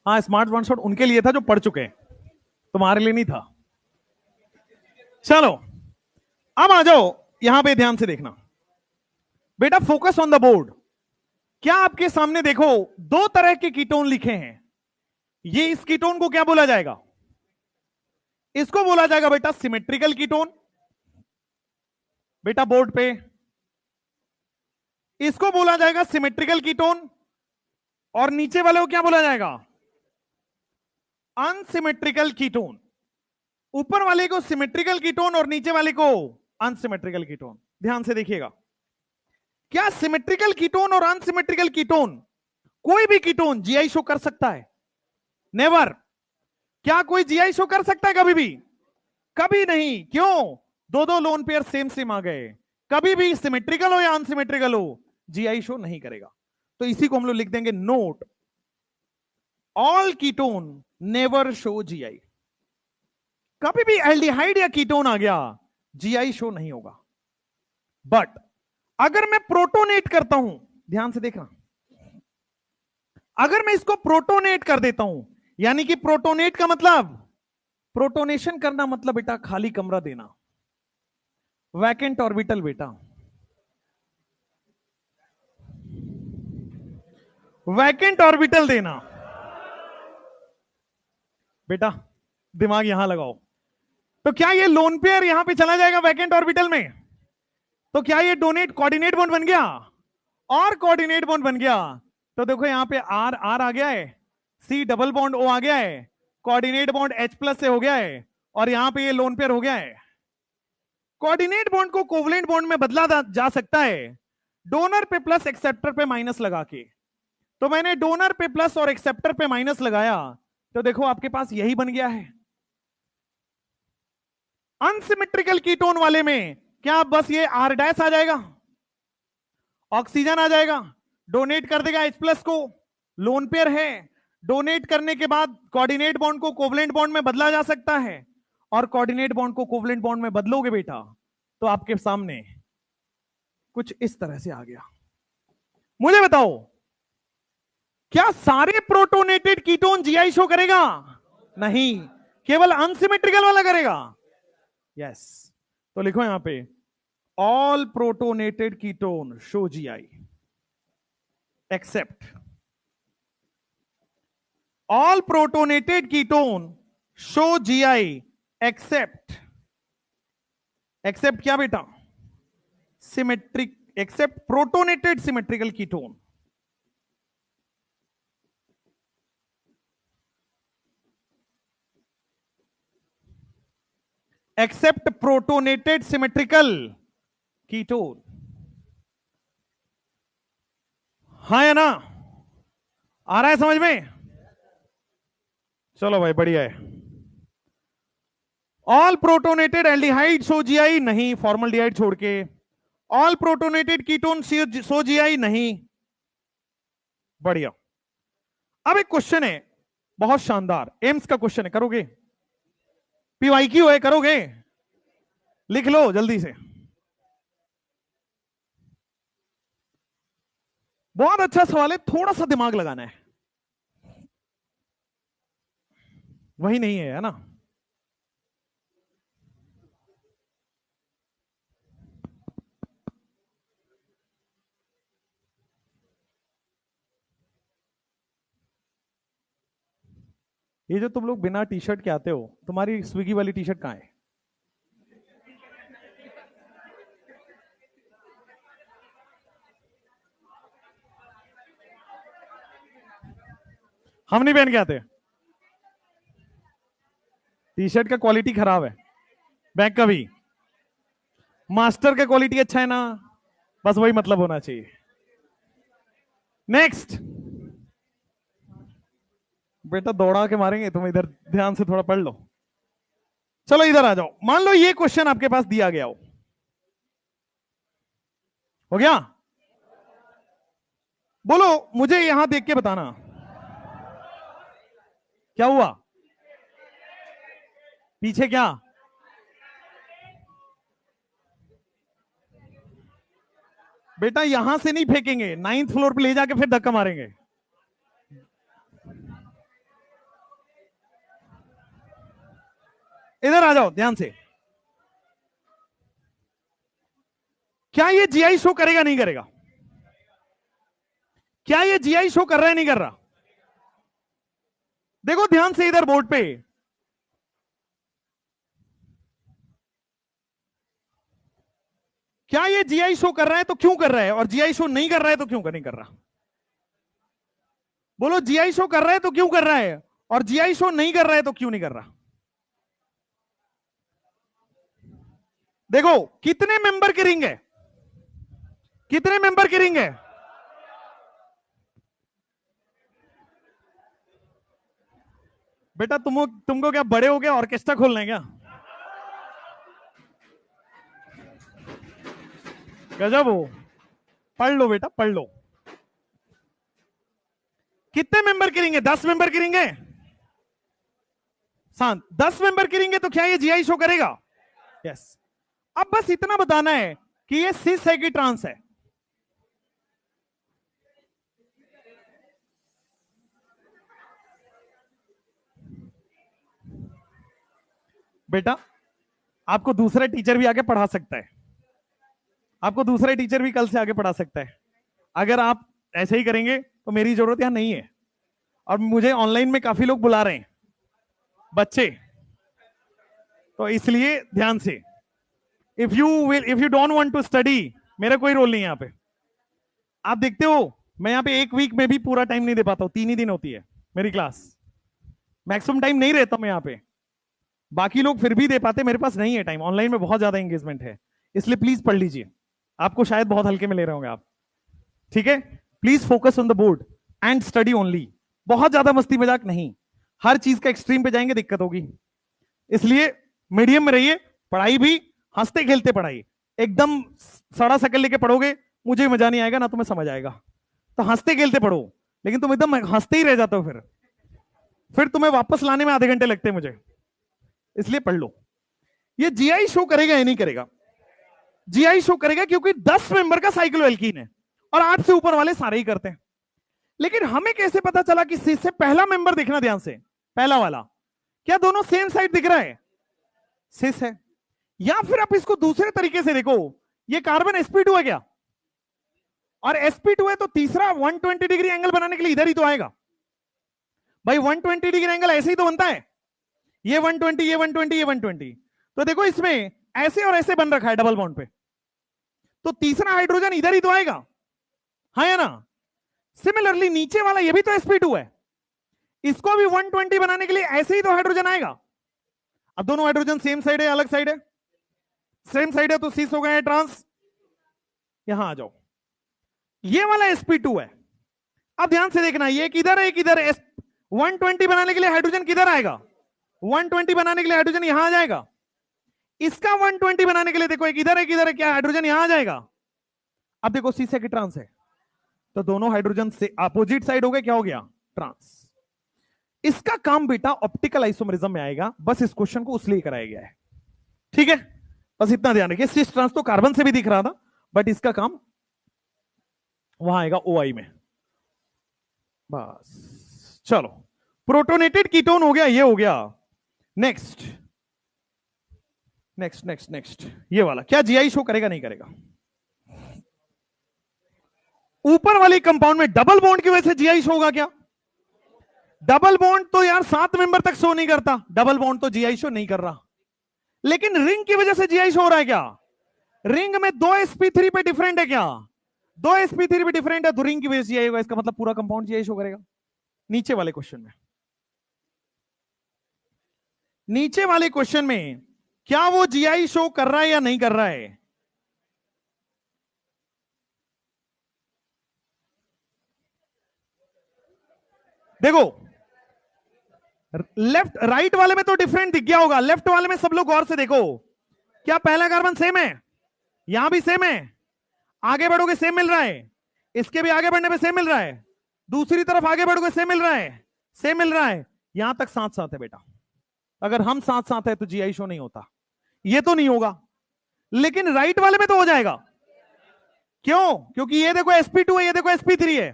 हाँ, स्मार्ट वन शॉट उनके लिए था जो पढ़ चुके हैं, तुम्हारे लिए नहीं था। चलो अब आ जाओ, यहां पे ध्यान से देखना बेटा, फोकस ऑन द बोर्ड। क्या आपके सामने देखो दो तरह के कीटोन लिखे हैं, ये इस कीटोन को क्या बोला जाएगा? इसको बोला जाएगा बेटा सिमेट्रिकल कीटोन, बेटा बोर्ड पे। इसको बोला जाएगा सिमेट्रिकल कीटोन, और नीचे वाले को क्या बोला जाएगा? Unsymmetrical ketone. ऊपर वाले को सिमेट्रिकल कीटोन और नीचे वाले को अनसिमेट्रिकल कीटोन। ध्यान से देखिएगा, क्या सिमेट्रिकल कीटोन और अनसिमेट्रिकल कीटोन, कोई भी कीटोन जीआई शो कर सकता है? नेवर। क्या कोई जीआई शो कर सकता है कभी भी? कभी नहीं। क्यों? दो दो लोन पेयर सेम सेम आ गए, कभी भी सिमेट्रिकल हो या अनसिमेट्रिकल हो जीआई शो नहीं करेगा। तो इसी को हम लोग लिख देंगे note, all ketone never show GI. कभी भी एल्डिहाइड या कीटोन आ गया जीआई शो नहीं होगा। बट अगर मैं प्रोटोनेट करता हूं, ध्यान से देखना, अगर मैं इसको प्रोटोनेट कर देता हूं, यानी कि प्रोटोनेट का मतलब, प्रोटोनेशन करना मतलब बेटा खाली कमरा देना, वैकेंट ऑर्बिटल बेटा, वैकेंट ऑर्बिटल देना बेटा, दिमाग यहां लगाओ। तो क्या ये लोन पेयर यहां पे चला जाएगा वैकेंट ऑर्बिटल में? तो क्या ये डोनेट कोऑर्डिनेट बॉन्ड बन गया? और कोऑर्डिनेट बॉन्ड बन गया तो देखो यहां पे आर आर आ गया है, सी डबल बॉन्ड ओ आ गया है, कोऑर्डिनेट बॉन्ड H प्लस से हो गया है, और यहां पे ये लोन पेयर हो गया है। कोऑर्डिनेट बॉन्ड को कोवलेंट बॉन्ड में बदला जा सकता है डोनर पे प्लस एक्सेप्टर पे माइनस लगा के। तो मैंने डोनर पे प्लस और एक्सेप्टर पे माइनस लगाया, तो देखो आपके पास यही बन गया है। अनसिमेट्रिकल कीटोन वाले में क्या बस ये आर डैश आ जाएगा, ऑक्सीजन आ जाएगा, डोनेट कर देगा H प्लस को, लोन पेयर है, डोनेट करने के बाद कोऑर्डिनेट बॉन्ड को कोवलेंट बॉन्ड में बदला जा सकता है, और कोऑर्डिनेट बॉन्ड को कोवलेंट बॉन्ड में बदलोगे बेटा तो आपके सामने कुछ इस तरह से आ गया। मुझे बताओ क्या सारे प्रोटोनेटेड कीटोन जीआई शो करेगा? नहीं, केवल अनसिमेट्रिकल वाला करेगा। यस, तो लिखो यहां पे all protonated ketone show GI except all protonated ketone show GI except except क्या बेटा? Symmetric except protonated symmetrical ketone. Except protonated symmetrical ketone. हाँ या ना? आ रहा है समझ में? चलो भाई बढ़िया है। ऑल प्रोटोनेटेड एल्डिहाइड सो जीआई नहीं, फॉर्मल्डिहाइड छोड़ के। ऑल प्रोटोनेटेड कीटोन सो जीआई नहीं। बढ़िया। अब एक क्वेश्चन है बहुत शानदार, एम्स का क्वेश्चन है, करोगे? पीवाईक्यू है, करोगे? लिख लो जल्दी से। बहुत अच्छा सवाल है, थोड़ा सा दिमाग लगाना है। वही नहीं है ना? ये जो तुम लोग बिना टी शर्ट के आते हो, तुम्हारी स्विगी वाली टी शर्ट कहां है? हम नहीं पहन के आते। टी शर्ट का क्वालिटी खराब है, बैग का भी। मास्टर का क्वालिटी अच्छा है ना, बस वही मतलब होना चाहिए। नेक्स्ट बेटा, दौड़ा के मारेंगे तुम, इधर ध्यान से थोड़ा पढ़ लो। चलो इधर आ जाओ। मान लो ये क्वेश्चन आपके पास दिया गया हो गया? बोलो मुझे यहां देख के बताना क्या हुआ। पीछे क्या? बेटा यहां से नहीं फेंकेंगे, 9th फ्लोर पे ले जाके फिर धक्का मारेंगे। इधर आ जाओ ध्यान से। क्या ये जीआई शो करेगा नहीं करेगा? क्या ये जीआई शो कर रहा है नहीं कर रहा? देखो ध्यान से इधर बोर्ड पे। क्या ये जीआई शो कर रहा है तो क्यों कर रहा है, और जीआई शो नहीं कर रहा है तो क्यों नहीं कर रहा? बोलो जीआई शो कर रहा है तो क्यों कर रहा है, और जीआई शो नहीं कर रहा है तो क्यों नहीं कर रहा? देखो कितने मेंबर की रिंग है? कितने मेंबर की रिंग है? बेटा तुमको क्या बड़े हो गया, ऑर्केस्ट्रा खोलना है क्या? गजब हो। पढ़ लो बेटा पढ़ लो। कितने मेंबर की रिंग है? 10 मेंबर की रिंग है। शांत। 10 मेंबर की रिंग है तो क्या ये जीआई शो करेगा? यस। अब बस इतना बताना है कि ये सिस है कि ट्रांस है। बेटा आपको दूसरा टीचर भी आगे पढ़ा सकता है, आपको दूसरा टीचर भी कल से आगे पढ़ा सकता है। अगर आप ऐसे ही करेंगे तो मेरी जरूरत यहां नहीं है। और मुझे ऑनलाइन में काफी लोग बुला रहे हैं बच्चे, तो इसलिए ध्यान से। If you don't want to study, मेरा कोई रोल नहीं है यहाँ पे। आप देखते हो मैं यहाँ पे एक वीक में भी पूरा टाइम नहीं दे पाता हूँ, 3 ही दिन होती है मेरी क्लास, मैक्सिमम टाइम नहीं रहता मैं यहाँ पे। बाकी लोग फिर भी दे पाते, मेरे पास नहीं है टाइम, ऑनलाइन में बहुत ज्यादा एंगेजमेंट है। इसलिए प्लीज पढ़ लीजिए, आपको शायद बहुत हल्के में ले रहे होंगे आप, ठीक है? Please focus on the board and study only. बहुत ज्यादा मस्ती मजाक नहीं, हर चीज का एक्सट्रीम पे जाएंगे दिक्कत होगी। इसलिए मीडियम में रहिए, पढ़ाई भी हंसते खेलते पढ़ाई। एकदम सड़ा सकल लेके पढ़ोगे मुझे मजा नहीं आएगा ना तुम्हें समझ आएगा। तो हंसते खेलते पढ़ो, लेकिन तुम एकदम हंसते ही रह जाते हो, फिर तुम्हें वापस लाने में आधे घंटे लगते हैं मुझे। इसलिए पढ़ लो। ये जीआई शो करेगा या नहीं करेगा? जीआई शो करेगा क्योंकि 10 मेंबर का साइक्लोएल्कीन है और 8 से ऊपर वाले सारे ही करते हैं। लेकिन हमें कैसे पता चला कि सिस से पहला मेंबर देखना ध्यान से, पहला वाला, क्या दोनों सेम साइड दिख रहा है? सिस है। या फिर आप इसको दूसरे तरीके से देखो, ये कार्बन sp2 है क्या? और sp2 है तो तीसरा 120 डिग्री एंगल बनाने के लिए इधर ही तो आएगा भाई। 120 डिग्री एंगल ऐसे ही तो बनता है, ये 120, ये 120, ये 120। तो देखो इसमें ऐसे और ऐसे बन रखा है डबल बॉन्ड पे, तो तीसरा हाइड्रोजन इधर ही तो आएगा, हाँ या ना? सिमिलरली नीचे वाला ये भी तो sp2 है, इसको भी 120 बनाने के लिए ऐसे ही तो हाइड्रोजन आएगा। अब दोनों हाइड्रोजन सेम साइड है अलग साइड है? सेम साइड है तो सिस हो गया है ट्रांस। यहां आ जाओ, ये वाला sp2 है। अब ध्यान से देखना, ये किधर है, किधर है? 120 बनाने के लिए हाइड्रोजन किधर आएगा? 120 बनाने के लिए हाइड्रोजन यहां आ जाएगा। इसका 120 बनाने के लिए देखो, एक इधर है, किधर है, क्या हाइड्रोजन यहां आ जाएगा। अब देखो सी सेकेंड ट्रांस है, तो दोनों हाइड्रोजन से अपोजिट साइड हो गए, क्या हो गया? ट्रांस। इसका काम बेटा ऑप्टिकल आइसोमरिज्म में आएगा, बस इस क्वेश्चन को उसलिए कराया गया है, ठीक है? बस इतना ध्यान रखिए, सिस ट्रांस तो कार्बन से भी दिख रहा था, बट इसका काम वहां आएगा OI में। बस चलो, प्रोटोनेटेड कीटोन हो गया, ये हो गया। नेक्स्ट नेक्स्ट नेक्स्ट नेक्स्ट, ये वाला क्या GI शो करेगा नहीं करेगा? ऊपर वाले कंपाउंड में डबल बॉन्ड की वजह से GI शो होगा क्या? डबल बॉन्ड तो यार 7 मेंबर तक शो नहीं करता, डबल बॉन्ड तो GI शो नहीं कर रहा, लेकिन रिंग की वजह से GI शो हो रहा है क्या? रिंग में 2 sp3 पे डिफरेंट है क्या? 2 sp3 पे डिफरेंट है तो रिंग की वजह से GI होगा, इसका मतलब पूरा कंपाउंड GI शो करेगा। नीचे वाले क्वेश्चन में, नीचे वाले क्वेश्चन में क्या वो GI शो कर रहा है या नहीं कर रहा है? देखो लेफ्ट राइट वाले में तो डिफरेंट दिख गया होगा, लेफ्ट वाले में सब लोग गौर से देखो, क्या पहला कार्बन सेम है? यहां भी सेम है, आगे बढ़ोगे सेम मिल रहा है, इसके भी आगे बढ़ने पे सेम मिल रहा है, दूसरी तरफ आगे बढ़ोगे सेम मिल रहा है, सेम मिल रहा है, यहां तक साथ साथ है बेटा। अगर हम साथ साथ है तो GI शो नहीं होता, ये तो नहीं होगा, लेकिन राइट वाले में तो हो जाएगा। क्यों? क्योंकि ये देखो sp2 है, ये देखो sp3 है,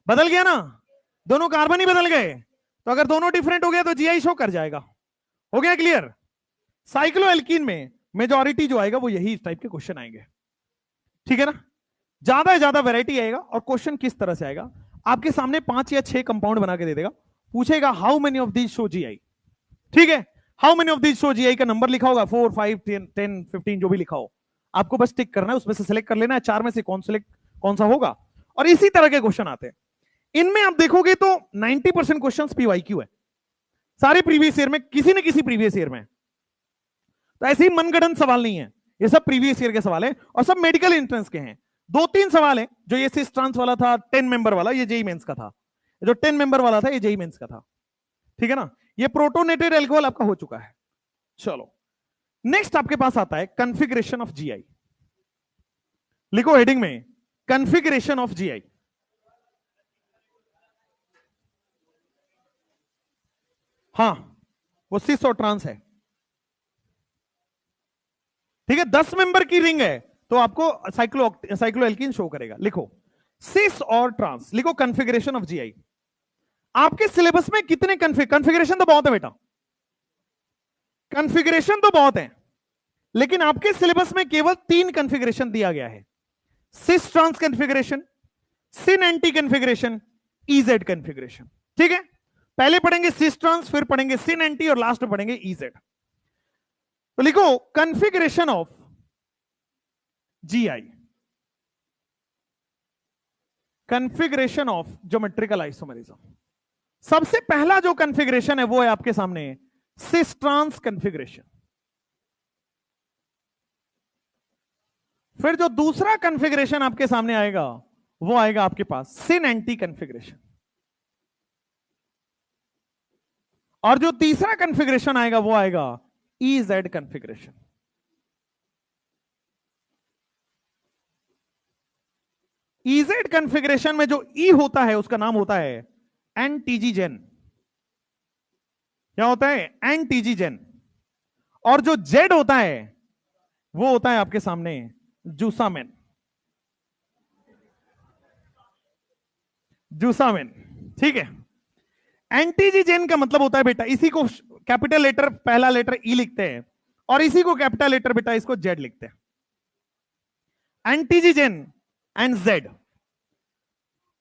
बदल गया ना, दोनों कार्बन ही बदल गए, तो अगर दोनों डिफरेंट हो गया तो GI शो कर जाएगा। हो गया क्लियर? साइक्लोएल्कीन में मेजॉरिटी जो आएगा वो यही टाइप के क्वेश्चन आएंगे, ठीक है ना? ज्यादा से ज्यादा वैरायटी आएगा, और क्वेश्चन किस तरह से आएगा? आपके सामने 5 या 6 कंपाउंड बना के दे देगा, पूछेगा how many of these show GI, ठीक है? How many of these show GI का नंबर लिखा होगा, 4, 5, 10, 15 जो भी लिखा हो, आपको बस टिक करना है, उसमें से सिलेक्ट कर लेना है 4 में से कौन सा होगा, और इसी तरह के क्वेश्चन आते हैं। इनमें आप देखोगे तो 90% क्वेश्चन PYQ है, सारे प्रीवियस ईयर में, किसी न किसी प्रीवियस ईयर में, तो ऐसे ही मनगढ़ंत सवाल नहीं है, ये सब प्रीवियस ईयर के सवाल है, और सब मेडिकल एंट्रेंस के हैं। 2-3 सवाल है, जो ये सिस ट्रांस वाला था 10 मेंबर वाला, ये जेई मेंस का था, जो 10 मेंबर वाला था ये जेई मेंस का था, ठीक है ना? ये प्रोटोनेटेड अल्कोहल आपका हो चुका है। चलो नेक्स्ट आपके पास आता है कॉन्फ़िगरेशन ऑफ GI। लिखो हेडिंग में कॉन्फ़िगरेशन ऑफ GI। हाँ, वो सिस और ट्रांस है, ठीक है? 10 मेंबर की रिंग है तो आपको साइक्लोएल्कीन शो करेगा। लिखो सिस और ट्रांस, लिखो कॉन्फ़िगरेशन ऑफ GI। आपके सिलेबस में कितने कॉन्फ़िगरेशन तो बहुत है बेटा, कॉन्फ़िगरेशन तो बहुत है, लेकिन आपके सिलेबस में केवल 3 कॉन्फ़िगरेशन दिया गया है, सिस ट्रांस कॉन्फ़िगरेशन, सिन एंटी कॉन्फ़िगरेशन, EZ कॉन्फ़िगरेशन, ठीक है? पहले पढ़ेंगे सिस ट्रांस, फिर पढ़ेंगे सिन एंटी, और लास्ट में पढ़ेंगे EZ। तो लिखो configuration of GI, configuration of geometrical isomerism. सबसे पहला जो कॉन्फ़िगरेशन है वो है आपके सामने सिस ट्रांस कॉन्फ़िगरेशन। फिर जो दूसरा कॉन्फ़िगरेशन आपके सामने आएगा वो आएगा आपके पास सिन एंटी कॉन्फ़िगरेशन, और जो तीसरा कॉन्फ़िगरेशन आएगा वो आएगा EZ कॉन्फ़िगरेशन। EZ कॉन्फ़िगरेशन में जो E होता है उसका नाम होता है एंटीजीजेन। क्या होता है? एंटीजीजेन। और जो Z होता है वो होता है आपके सामने जूसामेन। जूसामिन, ठीक है। एंटीजीजेन का मतलब होता है बेटा, इसी को कैपिटल लेटर पहला लेटर ई लिखते हैं और इसी को कैपिटल लेटर बेटा इसको जेड लिखते हैं, एंटीजीजेन एंड जेड।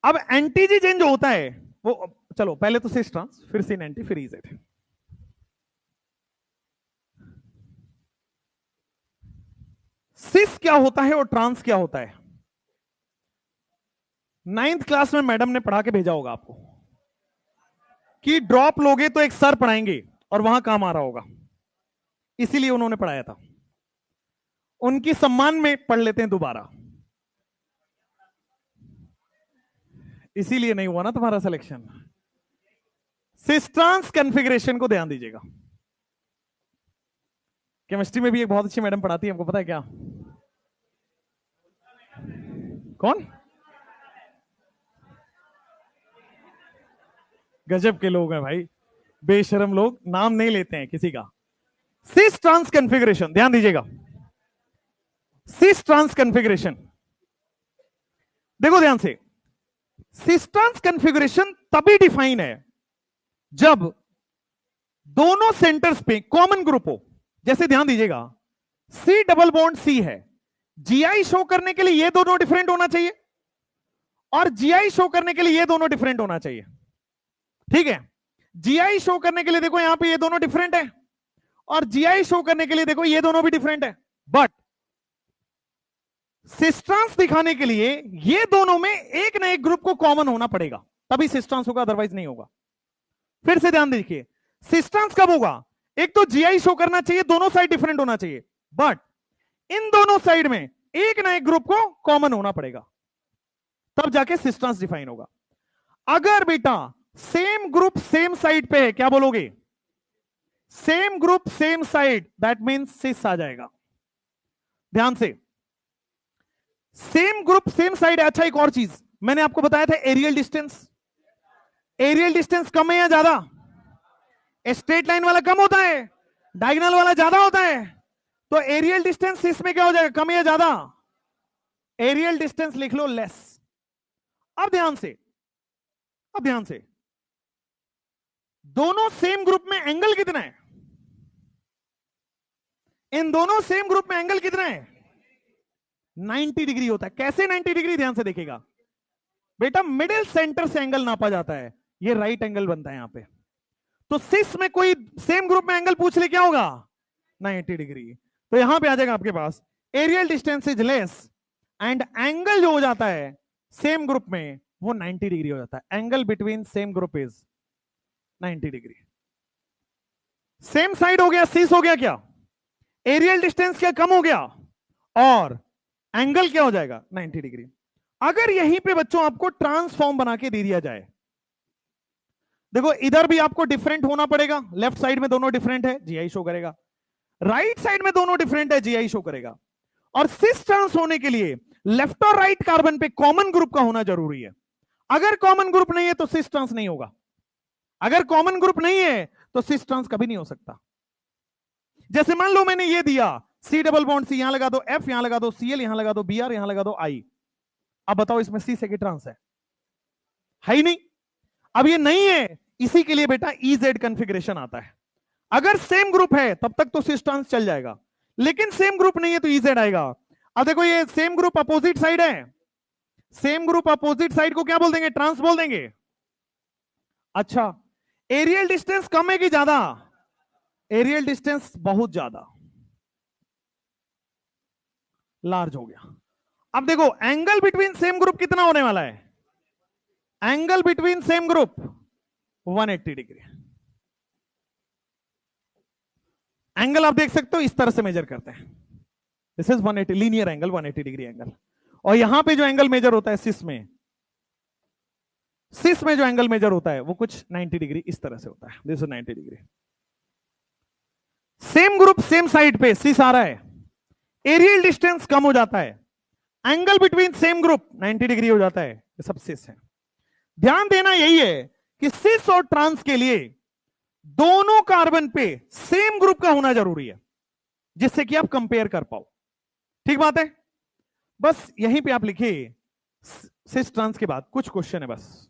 अब एंटीजीजेन जो होता है वो, चलो पहले तो सिस ट्रांस, फिर सिन एंटी, फिर इजेड। सिस क्या होता है और ट्रांस क्या होता है? 9th क्लास में मैडम ने पढ़ा के भेजा होगा आपको कि ड्रॉप लोगे तो एक सर पढ़ाएंगे और वहां काम आ रहा होगा, इसीलिए उन्होंने पढ़ाया था। उनकी सम्मान में पढ़ लेते हैं दोबारा, इसीलिए नहीं हुआ ना तुम्हारा सिलेक्शन। सिस ट्रांस कॉन्फ़िगरेशन को ध्यान दीजिएगा। केमिस्ट्री में भी एक बहुत अच्छी मैडम पढ़ाती है, हमको पता है क्या? कौन? गजब के लोग हैं भाई, बेशरम लोग, नाम नहीं लेते हैं किसी का। सिस ट्रांस कॉन्फ़िगरेशन ध्यान दीजिएगा। सिस ट्रांस कॉन्फ़िगरेशन देखो ध्यान से, सिस ट्रांस कॉन्फ़िगरेशन तभी डिफाइन है जब दोनों सेंटर्स पे कॉमन ग्रुप हो। जैसे ध्यान दीजिएगा, सी डबल बॉन्ड सी है, जीआई शो करने के लिए ये दोनों डिफरेंट होना चाहिए और जीआई शो करने के लिए ये दोनों डिफरेंट होना चाहिए, ठीक है। जीआई शो करने के लिए देखो यहां पे ये दोनों डिफरेंट है और जीआई शो करने के लिए देखो ये दोनों भी डिफरेंट है, बट सिस ट्रांस दिखाने के लिए ये दोनों में एक ना एक ग्रुप को कॉमन होना पड़ेगा, तभी सिस ट्रांस होगा, अदरवाइज नहीं होगा। फिर से ध्यान दीजिए, सिस ट्रांस कब होगा? एक तो जीआई शो करना चाहिए, दोनों साइड डिफरेंट होना चाहिए, बट इन दोनों साइड में एक ना एक ग्रुप को कॉमन होना पड़ेगा, तब जाके सिस ट्रांस डिफाइन होगा। अगर बेटा सेम ग्रुप सेम साइड पे है, क्या बोलोगे? Same group same side, that means cis आ जाएगा। ध्यान से, सेम ग्रुप सेम साइड है। अच्छा एक और चीज मैंने आपको बताया था, एरियल डिस्टेंस। एरियल डिस्टेंस कम है या ज्यादा? स्ट्रेट लाइन वाला कम होता है, डायगोनल वाला ज्यादा होता है, तो एरियल डिस्टेंस इसमें क्या हो जाएगा, कम या ज्यादा? एरियल डिस्टेंस लिख लो लेस। अब ध्यान से, अब ध्यान से, दोनों सेम ग्रुप में एंगल कितना है? इन दोनों सेम ग्रुप में एंगल कितना है? 90 डिग्री होता है। कैसे 90 डिग्री? ध्यान से देखिएगा बेटा, मिडिल सेंटर से एंगल नापा जाता है, ये राइट एंगल बनता है यहां पे। तो सिस में कोई सेम ग्रुप में एंगल पूछ ले, क्या होगा? 90 डिग्री। तो यहां पे आ जाएगा आपके पास aerial distance is less and angle जो हो जाता है सेम ग्रुप में वो 90 डिग्री हो जाता है। Angle between same group is 90 degree. Same side हो गया, सिस हो गया, क्या एरियल डिस्टेंस क्या कम हो गया और एंगल क्या हो जाएगा? 90 डिग्री। अगर यहीं पे बच्चों आपको ट्रांसफॉर्म बना के दे दिया जाए, देखो इधर भी आपको डिफरेंट होना पड़ेगा, लेफ्ट साइड में दोनों डिफरेंट है, जीआई शो करेगा, राइट साइड में दोनों डिफरेंट है, जीआई शो करेगा। और सिस ट्रांस होने के लिए लेफ्ट और राइट कार्बन पे कॉमन ग्रुप का होना जरूरी है। अगर कॉमन ग्रुप नहीं है तो सिस ट्रांस नहीं होगा। अगर कॉमन ग्रुप नहीं है तो सिस ट्रांस कभी नहीं हो सकता। जैसे मान लो मैंने ये दिया, सी डबल बॉन्ड सी, यहां लगा दो एफ, यहां लगा दो सीएल, यहां लगा दो बीआर, यहां लगा दो आई। अब बताओ इसमें सी से ट्रांस है ही नहीं। अब ये नहीं है, इसी के लिए बेटा इजेड कॉन्फ़िगरेशन आता है। अगर सेम ग्रुप है तब तक तो सिस ट्रांस चल जाएगा, लेकिन सेम ग्रुप नहीं है तो इजेड आएगा। अब देखो ये सेम ग्रुप अपोजिट साइड है, सेम ग्रुप अपोजिट साइड को क्या बोल देंगे? ट्रांस बोल देंगे। अच्छा, एरियल डिस्टेंस कम है कि ज्यादा? एरियल डिस्टेंस बहुत ज्यादा, लार्ज हो गया। अब देखो एंगल बिटवीन सेम ग्रुप कितना होने वाला है? Angle between same group 180 degree. Angle आप देख सकते हो इस तरह से मेजर करते हैं, this is 180 linear angle, 180 degree angle. और यहां पे जो एंगल मेजर होता है सिस में, सिस में जो एंगल मेजर होता है वो कुछ 90 डिग्री इस तरह से होता है, this is 90 degree. Same group same side पे सिस आ रहा है, एरियल डिस्टेंस कम हो जाता है, angle between same group 90 degree हो जाता है, ये सब सिस है। ध्यान देना यही है कि सिस और ट्रांस के लिए दोनों कार्बन पे सेम ग्रुप का होना जरूरी है, जिससे कि आप कंपेयर कर पाओ। ठीक बात है? बस यहीं पे आप लिखिए सिस ट्रांस के बाद कुछ क्वेश्चन है बस।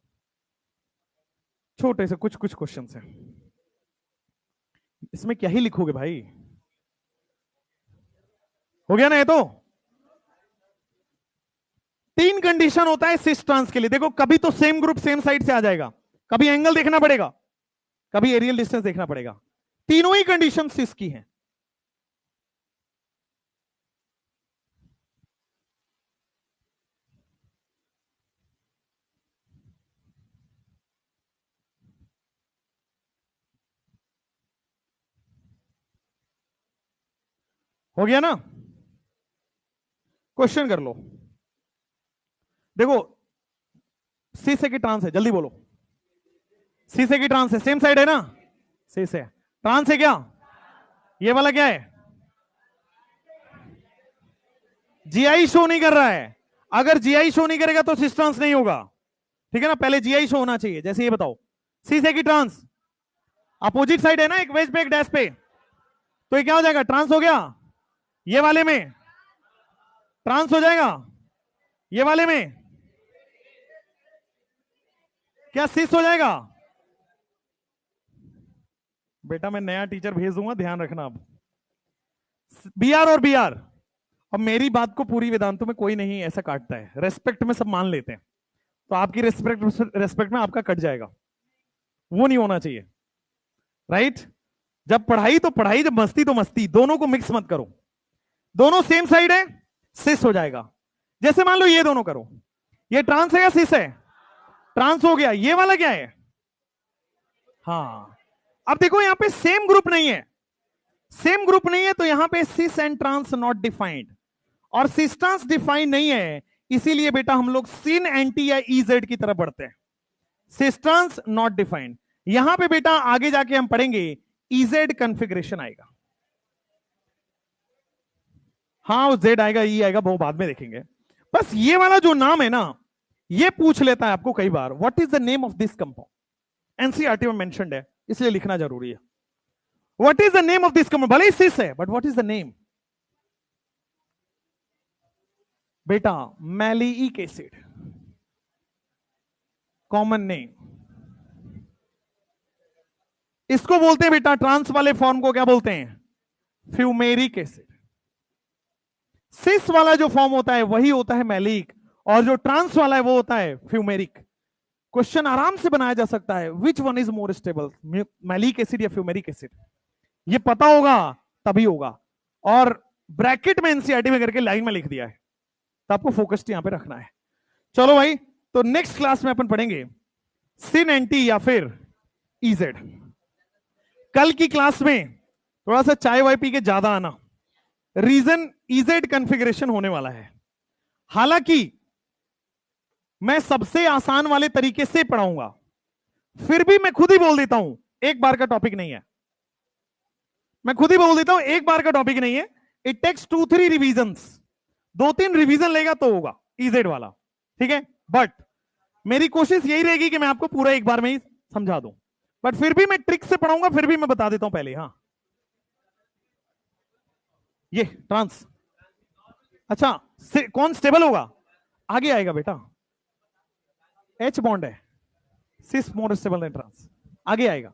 छोटे से कुछ कुछ क्वेश्चन है, इसमें क्या ही लिखोगे भाई। हो गया ना ये तो। 3 कंडीशन होता है सिस ट्रांस के लिए। देखो कभी तो सेम ग्रुप सेम साइड से आ जाएगा, कभी एंगल देखना पड़ेगा, कभी एरियल डिस्टेंस देखना पड़ेगा। तीनों ही कंडीशन सिस की हैं। हो गया ना। क्वेश्चन कर लो। देखो सी से की ट्रांस है, जल्दी बोलो। सी से की ट्रांस है, सेम साइड है ना, सी से ट्रांस है क्या? ये वाला क्या है? जीआई शो नहीं कर रहा है। अगर जीआई शो नहीं करेगा तो सिस ट्रांस नहीं होगा, ठीक है ना। पहले जीआई शो होना चाहिए। जैसे ये बताओ, सी से की ट्रांस अपोजिट साइड है ना, एक वेज पे एक डैश पे, तो ये क्या हो जाएगा? ट्रांस हो गया। ये वाले में ट्रांस हो जाएगा, ये वाले में क्या सिस हो जाएगा? बेटा मैं नया टीचर भेज दूंगा, ध्यान रखना। अब बी आर और बी आर, अब मेरी बात को पूरी वेदांतों में कोई नहीं ऐसा काटता है, रेस्पेक्ट में सब मान लेते हैं, तो आपकी रेस्पेक्ट में आपका कट जाएगा, वो नहीं होना चाहिए, राइट। जब पढ़ाई तो पढ़ाई, जब मस्ती तो मस्ती, दोनों को मिक्स मत करो। दोनों सेम साइड है, सिस हो जाएगा। जैसे मान लो ये दोनों करो, ये ट्रांस है या सिस है? ट्रांस हो गया। ये वाला क्या है? हाँ। अब देखो यहां पे सेम ग्रुप नहीं है, सेम ग्रुप नहीं है, तो यहां पे cis and trans not defined, और सिस ट्रांस डिफाइंड नहीं है, इसीलिए बेटा हम लोग सिन एंटी या ईजेड की तरफ बढ़ते हैं। सिस ट्रांस नॉट डिफाइंड, यहां पे बेटा आगे जाके हम पढ़ेंगे ईजेड कॉन्फ़िगरेशन आएगा। हाँ वो जेड आएगा, ई आएगा, वो बाद में देखेंगे। बस ये वाला जो नाम है ना, ये पूछ लेता है आपको कई बार, what is the name of this compound. NCERT में मेंशन्ड है, इसलिए लिखना जरूरी है। What is the name of this compound, भले ही सिस है but what is the name? बेटा मैलिइक एसिड, कॉमन नेम। इसको बोलते हैं बेटा, ट्रांस वाले फॉर्म को क्या बोलते हैं? Fumaric acid. सिस वाला जो फॉर्म होता है वही होता है मैलिक, और जो ट्रांस वाला है वो होता है फ्यूमेरिक। क्वेश्चन आराम से बनाया जा सकता है, which one is more stable, malic acid या फ्यूमेरिक एसिड? ये पता होगा तभी होगा, और ब्रैकेट में एनसीईआरटी में करके लाइन में लिख दिया है, तो आपको फोकस्ड यहां पे रखना है। चलो भाई, तो नेक्स्ट क्लास में अपन पढ़ेंगे सिन एंटी या फिर ईजेड। कल की क्लास में थोड़ा सा चाय वाय पी के ज्यादा आना, रीजन ईजेड कॉन्फ़िगरेशन होने वाला है। हालांकि मैं सबसे आसान वाले तरीके से पढ़ाऊंगा, फिर भी मैं खुद ही बोल देता हूं एक बार का टॉपिक नहीं है, मैं खुद ही बोल देता हूं एक बार का टॉपिक नहीं है। इट टेक्स 2-3 रिवीजन्स, 2-3 रिवीजन लेगा तो होगा ईजेड वाला, ठीक है। बट मेरी कोशिश यही रहेगी कि मैं आपको पूरा एक बार में ही समझा दूं, बट फिर भी मैं ट्रिक से पढ़ाऊंगा, फिर भी मैं बता देता हूं पहले। हाँ ये ट्रांस, अच्छा कौन स्टेबल होगा? आगे आएगा बेटा, एच बॉन्ड है, सिस मोर स्टेबल देन ट्रांस, आगे आएगा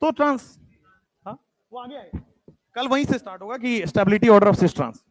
तो ट्रांस। हाँ वो आगे आएगा, कल वहीं से स्टार्ट होगा कि stability order of cis trans.